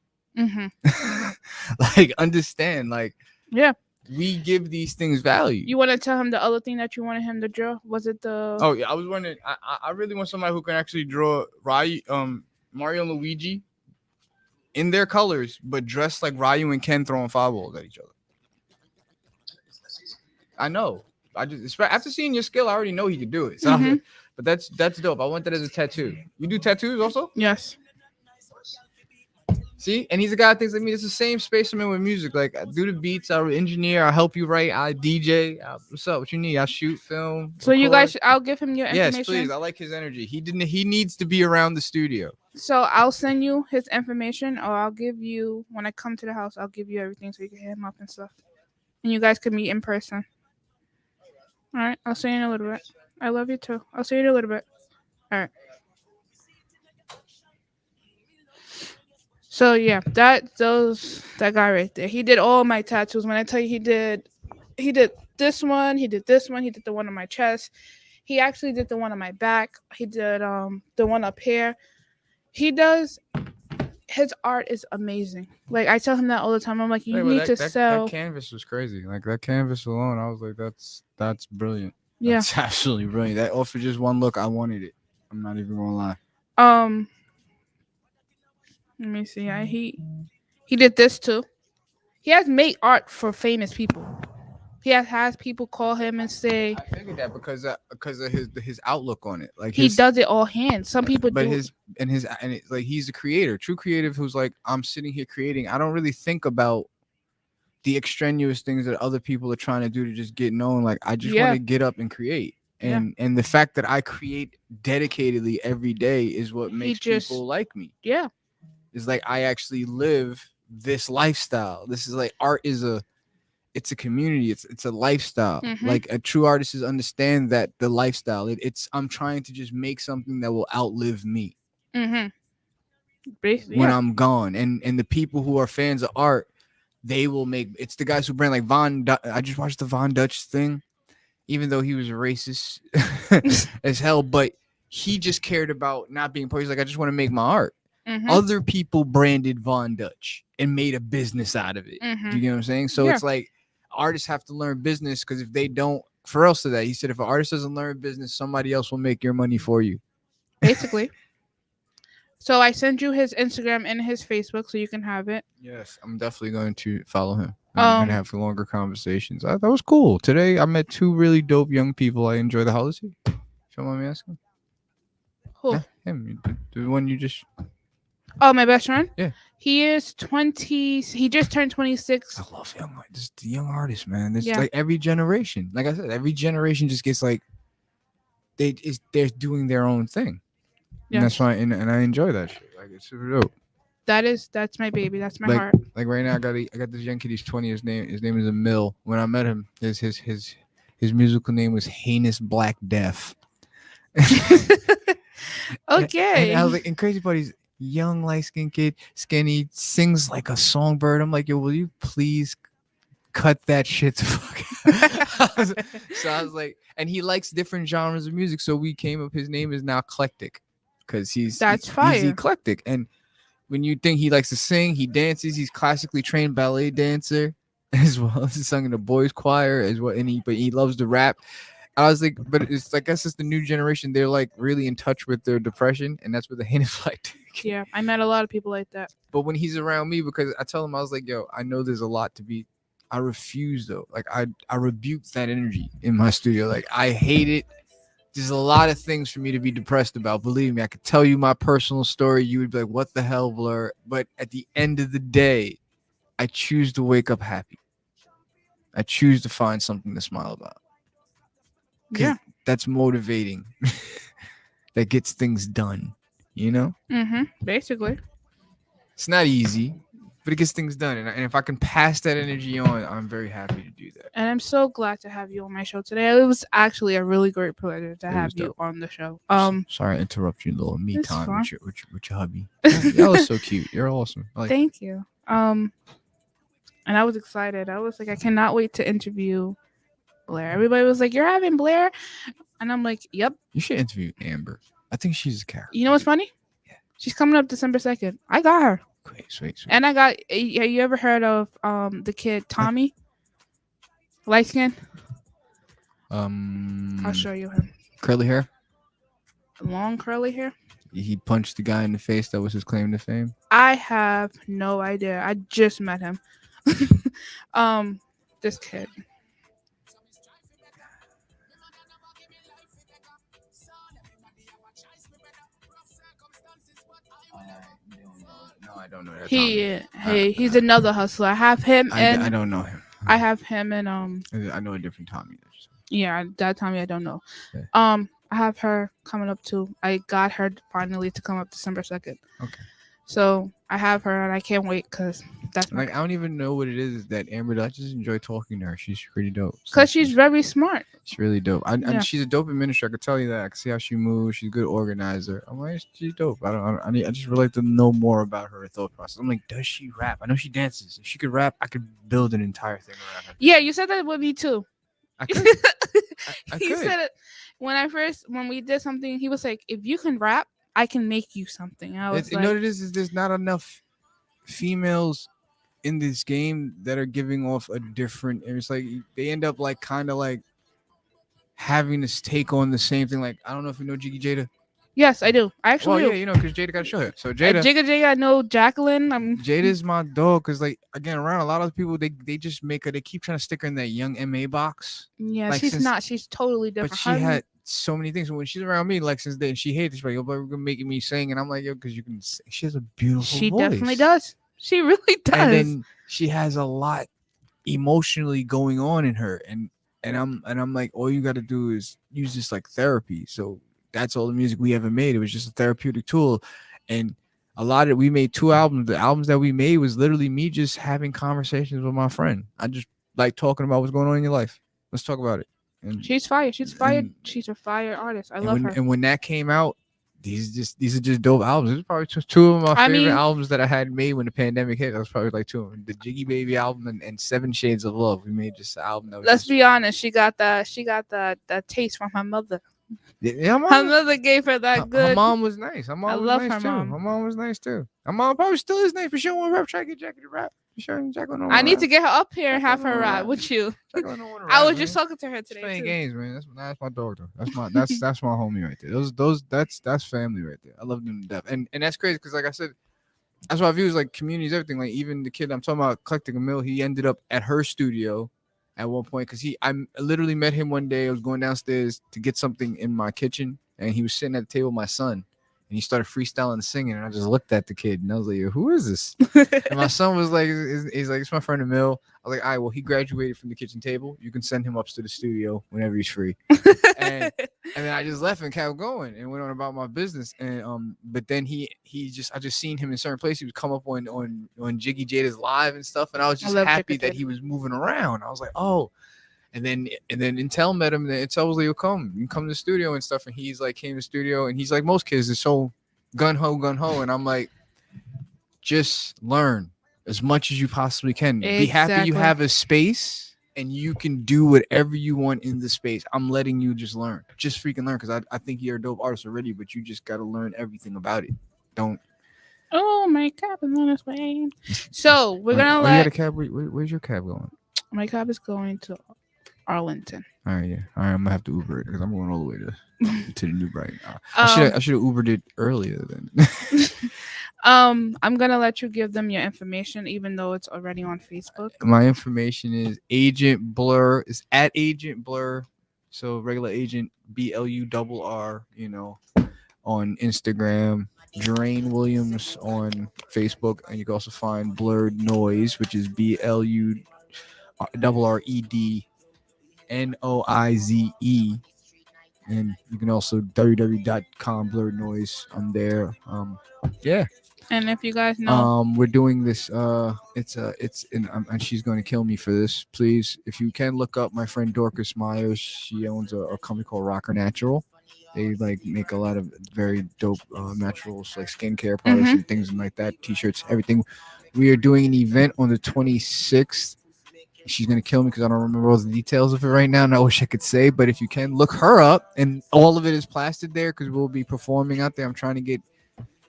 Like understand, like Yeah. we give these things value. You want to tell him the other thing that you wanted him to draw? Was it the? Oh yeah, I was wondering. I really want somebody who can actually draw Mario and Luigi in their colors, but dressed like Ryu and Ken throwing fireballs at each other. I know. I just after seeing your skill, I already know he could do it. So but that's dope. I want that as a tattoo. You do tattoos also? Yes. See, and he's a guy that thinks like me. It's the same space I'm in with music. Like, I do the beats, I'll engineer, I'll help you write, I DJ. What's up? What you need? I shoot, film. So you record. guys, I'll give him your Yes, information. please. I like his energy. He needs to be around the studio. So I'll send you his information, or I'll give you when I come to the house. I'll give you everything so you can hit him up and stuff, and you guys can meet in person. All right, I'll see you in a little bit. I love you too. I'll see you in a little bit. All right. So yeah, that guy right there. He did all my tattoos. When I tell you he did this one, he did this one, he did the one on my chest. He actually did the one on my back. He did the one up here. His art is amazing. Like I tell him that all the time. I'm like, you need to sell. That canvas was crazy. Like that canvas alone, I was like, that's brilliant. Yeah. That's absolutely brilliant. That for just one look, I wanted it. I'm not even gonna lie. Let me see. He did this too. He has made art for famous people. He has people call him and say I figured that because of his outlook on it. Like he does it all hands. Some people but do. Like he's a creator, true creative who's like, I'm sitting here creating. I don't really think about the extraneous things that other people are trying to do to just get known. Like I just want to get up and create. And the fact that I create dedicatedly every day is what makes people like me. Yeah. It's like I actually live this lifestyle. This is like art is it's a community. It's a lifestyle. Mm-hmm. Like a true artist is understand that the lifestyle. It's I'm trying to just make something that will outlive me. Mm-hmm. When I'm gone. And the people who are fans of art, they will make it's the guys who brand like I just watched the Von Dutch thing, even though he was a racist as hell, but he just cared about not being poor. He's like, I just want to make my art. Mm-hmm. Other people branded Von Dutch and made a business out of it. Mm-hmm. Do you get what I'm saying? So it's like artists have to learn business because if they don't, Pharrell said that. He said if an artist doesn't learn business, somebody else will make your money for you. Basically. So I send you his Instagram and his Facebook so you can have it. Yes, I'm definitely going to follow him and have longer conversations. That was cool. Today I met two really dope young people. I enjoy the holiday. If you don't mind me asking. Who? Yeah, him, the one you just. Oh, my best friend? Yeah. He is 20. He just turned 26. I love the young artists, man. It's like every generation. Like I said, every generation just gets like they're doing their own thing. Yeah. And that's why and I enjoy that shit. Like it's super dope. That's my baby. That's my heart. Like right now I got this young kid, he's 20, his name is Emil. When I met him, his musical name was Heinous Black Death. Okay. And I was like, and crazy part, he's young, light-skinned kid, skinny, sings like a songbird. I'm like, yo, will you please cut that shit the fuck out? So I was like, and he likes different genres of music. So we came up, his name is now Eclectic. Because he's eclectic. And when you think he likes to sing, he dances, he's classically trained ballet dancer as well as he sung in the boys choir as well. But he loves to rap. I was like, but it's I guess it's the new generation. They're like really in touch with their depression, and that's what the Heinous like. Yeah, I met a lot of people like that. But when he's around me, because I tell him, I was like, yo, I know there's a lot to be. I refuse though. Like I rebuke that energy in my studio. Like I hate it. There's a lot of things for me to be depressed about. Believe me, I could tell you my personal story. You would be like, what the hell, Blur? But at the end of the day, I choose to wake up happy. I choose to find something to smile about. Yeah. That's motivating. That gets things done, you know? Mm-hmm. Basically. It's not easy, but it gets things done. And if I can pass that energy on, I'm very happy to do that. And I'm so glad to have you on my show today. It was actually a really great pleasure to have you on the show. Sorry to interrupt you, little me time with your hubby. Y'all are so cute. You're awesome. Thank you. And I was excited. I was like, I cannot wait to interview Blair. Everybody was like, you're having Blair? And I'm like, yep. You should interview Amber. I think she's a character. You know what's funny? Yeah. She's coming up December 2nd. I got her. Sweet. And I got, have you ever heard of the kid Tommy? Light skin? I'll show you him. Curly hair? Long curly hair? He punched the guy in the face. That was his claim to fame. I have no idea. I just met him. This kid. No, I don't know that. He's another hustler. I have him and I don't know him. I have him and I know a different Tommy. yeah, that Tommy I don't know. Okay. I have her coming up too. I got her finally to come up December 2nd. Okay. So I have her and I can't wait because that's Like I don't even know what it is that Amber does. I just enjoy talking to her. She's pretty dope. because she's very smart. She's really dope. Yeah. And she's a dope administrator. I could tell you that. I can see how she moves. She's a good organizer. I'm like, she's dope. I just would like to know more about her thought process. I'm like, does she rap? I know she dances. If she could rap, I could build an entire thing around her. Yeah, you said that with me too. I could. I He could. said it when we did something. He was like, "If you can rap, I can make you something." I was You know what it is there's not enough females in this game that are giving off a different. And it's like they end up like kind of like having this take on the same thing. Like I don't know if you know Jiggy Jada. "Yes, I do. I actually Well, do." yeah, because Jada got to show her. So Jada, Jada, I know Jacqueline. Jada's my dog. Because like again, around a lot of people, they just make her. They keep trying to stick her in that young MA box. Yeah, like, she's since- not. She's totally different. But she had so many things. When she's around me, like since then, she hates it. She's like, "Yo, but we're making me sing," and I'm like, "Yo, because you can." Sing. She has a beautiful She voice. definitely does. She really does. And then she has a lot emotionally going on in her, and I'm like, all you got to do is use this like therapy. So that's all the music we ever made. It was just a therapeutic tool, and a lot of we made 2 albums. The albums that we made was literally me just having conversations with my friend. I just like talking about what's going on in your life. Let's talk about it. And she's fire. She's fire. and- She's a fire artist. I love her. And when that came out, these are just dope albums. This is probably 2 of my favorite albums that I had made when the pandemic hit. That was probably like 2 of them. The Jiggy Baby album and 7 Shades of Love. We made just an album that was Let's just, be honest. She got that taste from her mother. yeah, Her mother gave her that her good. mom was nice. Her mom I was love nice her too. mom. Her mom was nice too. Her mom probably still is nice, but she don't want to rap. Try to get Jackie to rap. I need to get her up here and have her rap with you. I was just talking to her today. playing Too. games, man. That's my dog though. That's my that's my homie right there. That's family right there. I love them to death. And that's crazy because like I said, that's why I view like communities, everything. Like even the kid I'm talking about, Collecting a Mill, he ended up at her studio at one point because I literally met him one day. I was going downstairs to get something in my kitchen, and he was sitting at the table with my son. And he started freestyling and singing, and I just looked at the kid, and I was like, "Yo, who is this?" And my son was like, "He's like, it's my friend Emil." I was like, "All right, well, he graduated from the kitchen table. You can send him up to the studio whenever he's free." And then I just left and kept going and went on about my business. And but then I just seen him in certain places. He would come up on Jiggy Jada's live and stuff, and I was just happy that he was moving around. I was like, "Oh." And then Intel met him, and Intel was like, "You'll come to the studio and stuff." And he's like, came to the studio, and he's like, most kids are so gun ho. And I'm like, just learn as much as you possibly can. Be happy you have a space and you can do whatever you want in the space. I'm letting you just learn. Just freaking learn, because I think you're a dope artist already, but you just got to learn everything about it. Don't. Oh, my cab is on its way. So we're gonna you let. got a cab? Where's your cab going? My cab is going to Arlington. All right, yeah. All right, I'm gonna have to Uber it because I'm going all the way to the New Brighton. I should have Ubered it earlier then. I'm gonna let you give them your information, even though it's already on Facebook. My information is Agent Blur. It's at Agent Blur. So regular Agent BLURR. You know, on Instagram. Drain Williams on Facebook, and you can also find Blurred Noise, which is BLURRED. NOIZE, and you can also www.com Blurred Noise. I'm there. Yeah. And if you guys know, we're doing this. And she's going to kill me for this. Please, if you can look up my friend Dorcas Myers. She owns a company called Rocker Natural. They like make a lot of very dope naturals, like skincare products and things like that. T-shirts, everything. We are doing an event on the 26th. She's gonna kill me because I don't remember all the details of it right now, and I wish I could say. But if you can, look her up, and all of it is plastered there because we'll be performing out there. I'm trying to get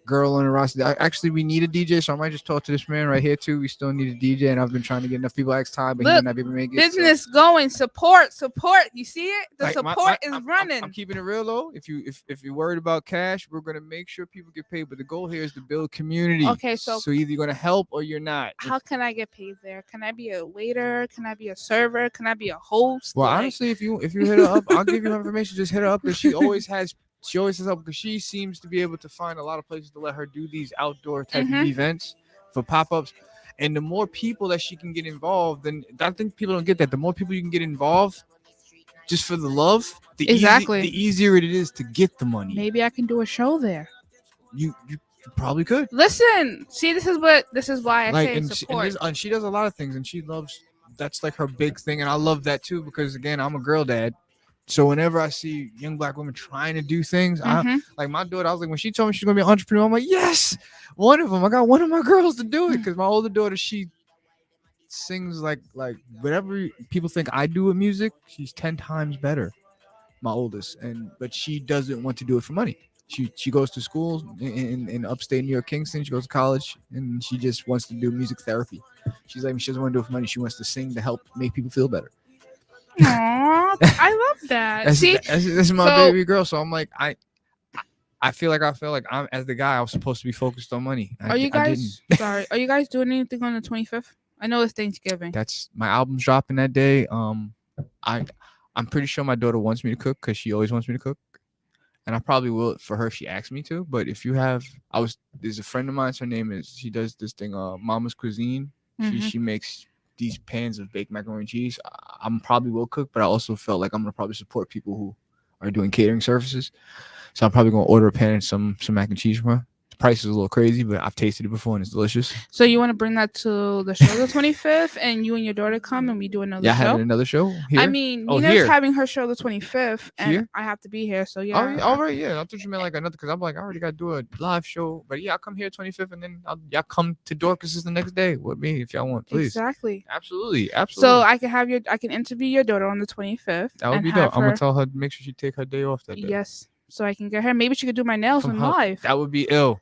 girl on the roster. Actually, we need a DJ, so I might just talk to this man right here too. We still need a DJ, and I've been trying to get enough people. Ask Ty, but he might not be able to make it. Business going, support. You see it? The support is running. I'm keeping it real though. If you're worried about cash, we're gonna make sure people get paid. But the goal here is to build community. Okay, so either you're gonna help or you're not. How can I get paid there? Can I be a waiter? Can I be a server? Can I be a host? Well, honestly, if you hit her up, I'll give you her information. Just hit her up, and she always has she always says help because she seems to be able to find a lot of places to let her do these outdoor type of Mhm. events for pop-ups. And the more people that she can get involved, then I think people don't get that. The more people you can get involved, just for the love, Exactly. the easier it is to get the money. Maybe I can do a show there. You probably could. Listen, see, this is why I Like, say and support. and she does a lot of things, and she loves. That's like her big thing, and I love that too because again, I'm a girl dad. So whenever I see young black women trying to do things, Mhm. like my daughter, I was like, when she told me she's gonna be an entrepreneur, I'm like, yes, one of them. I got one of my girls to do it because my older daughter, she sings like whatever people think I do with music, she's 10 times better. My oldest, but she doesn't want to do it for money. She goes to school in upstate New York, Kingston. She goes to college, and she just wants to do music therapy. She's like, she doesn't want to do it for money. She wants to sing to help make people feel better. Aw, I love that. See, That's my so- baby girl. So I'm like, I feel like I'm as the guy. I was supposed to be focused on money. are you I guys sorry? Are you guys doing anything on the 25th? I know it's Thanksgiving. That's my album's dropping that day. I'm pretty sure my daughter wants me to cook because she always wants me to cook, and I probably will for her if she asks me to. But if you have, there's a friend of mine. Her name is, she does this thing, Mama's Cuisine. Mhm. She makes these pans of baked macaroni and cheese. I'm probably will cook, but I also felt like I'm gonna probably support people who are doing catering services. So I'm probably gonna order a pan and some mac and cheese from her. The price is a little crazy, but I've tasted it before and it's delicious. So you want to bring that to the show the 25th, and you and your daughter come and we do another Yeah, show? having another show here. I mean, Oh, Nina's here. having her show the 25th, and Here? I have to be here. So Oh, yeah. yeah, all right, yeah. I thought you meant like another because I'm like, I already got to do a live show. But yeah, I'll come here 25th and then y'all come to Dorcas's the next day with me if y'all want, please. Exactly. Absolutely. So Absolutely. I can interview your daughter on the 25th. that would and be have dope. I'm going her- to tell her, make sure she take her day off that day. Yes. So I can get her. Maybe she could do my nails From on her- live. That would be ill.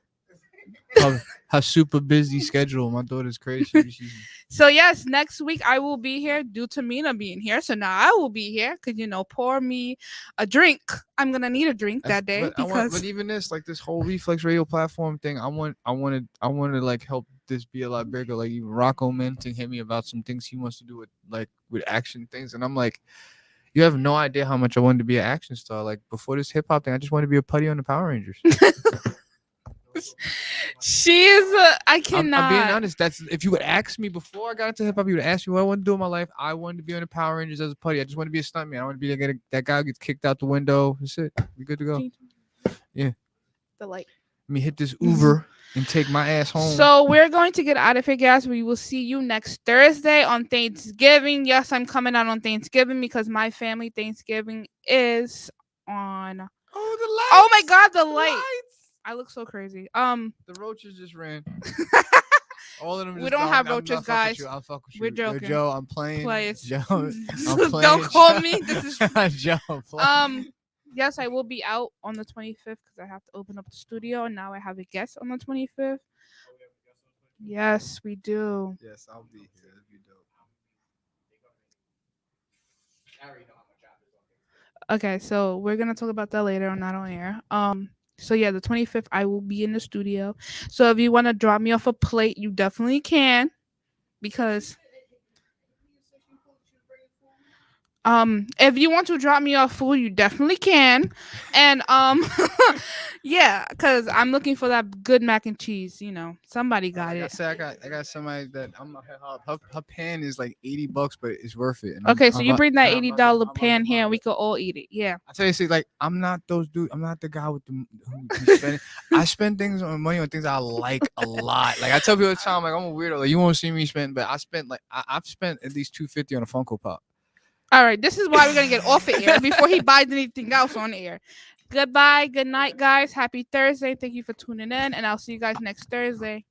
her super busy schedule. My daughter's crazy. She's So yes, next week I will be here due to Mina being here. So now I will be here because pour me a drink. I'm gonna need a drink that day but because but even this, like this whole Reflex Radio platform thing, I want to like help this be a lot bigger. Like even Rocco Menton hit me about some things he wants to do with action things, and I'm like, you have no idea how much I wanted to be an action star. Like before this hip hop thing, I just wanted to be a putty on the Power Rangers. she is. I cannot. I'm being honest. That's if you would ask me before I got into hip hop, you would ask me what I want to do in my life. I wanted to be on the Power Rangers as a putty. I just want to be a stuntman. I want to be that guy who gets kicked out the window. That's it. We good to go. Yeah. The light. Let me hit this Uber and take my ass home. So we're going to get out of here, guys. We will see you next Thursday on Thanksgiving. Yes, I'm coming out on Thanksgiving because my family Thanksgiving is on. Oh, the lights. Oh my God, the light. lights. I look so crazy. The roaches just ran. All of them. We just don't gone. have I'm roaches, not fucking guys. with you. I'll fuck with We're you. Yo, joking. Joe, I'm playing. Play it. Joe, I'm Don't playing. call me. This is Joe. I'm playing. yes, I will be out on the 25th because I have to open up the studio, and now I have a guest on the 25th. Yes, we do. Yes, I'll be here. That'd be dope. Okay, so we're gonna talk about that later, not on air. So yeah, the 25th I will be in the studio. So if you want to drop me off a plate, you definitely can, because if you want to drop me off food, you definitely can, and yeah, because I'm looking for that good mac and cheese. Somebody got Like I it. said, I got somebody that her pan is like $80, but it's worth it. And Okay, so you bring that I'm $80 about to pan here, buy and we it. could all eat it. Yeah. I tell you, see, like I'm not those dude. I'm not the guy with the who spend. I spend money on things I like a lot. Like I tell people all the time, like I'm a weirdo. Like you won't see me spend, but I spent like I've spent at least $250 on a Funko Pop. All right, this is why we're gonna get off the air before he buys anything else on air. Goodbye, good night, guys. Happy Thursday. Thank you for tuning in, and I'll see you guys next Thursday.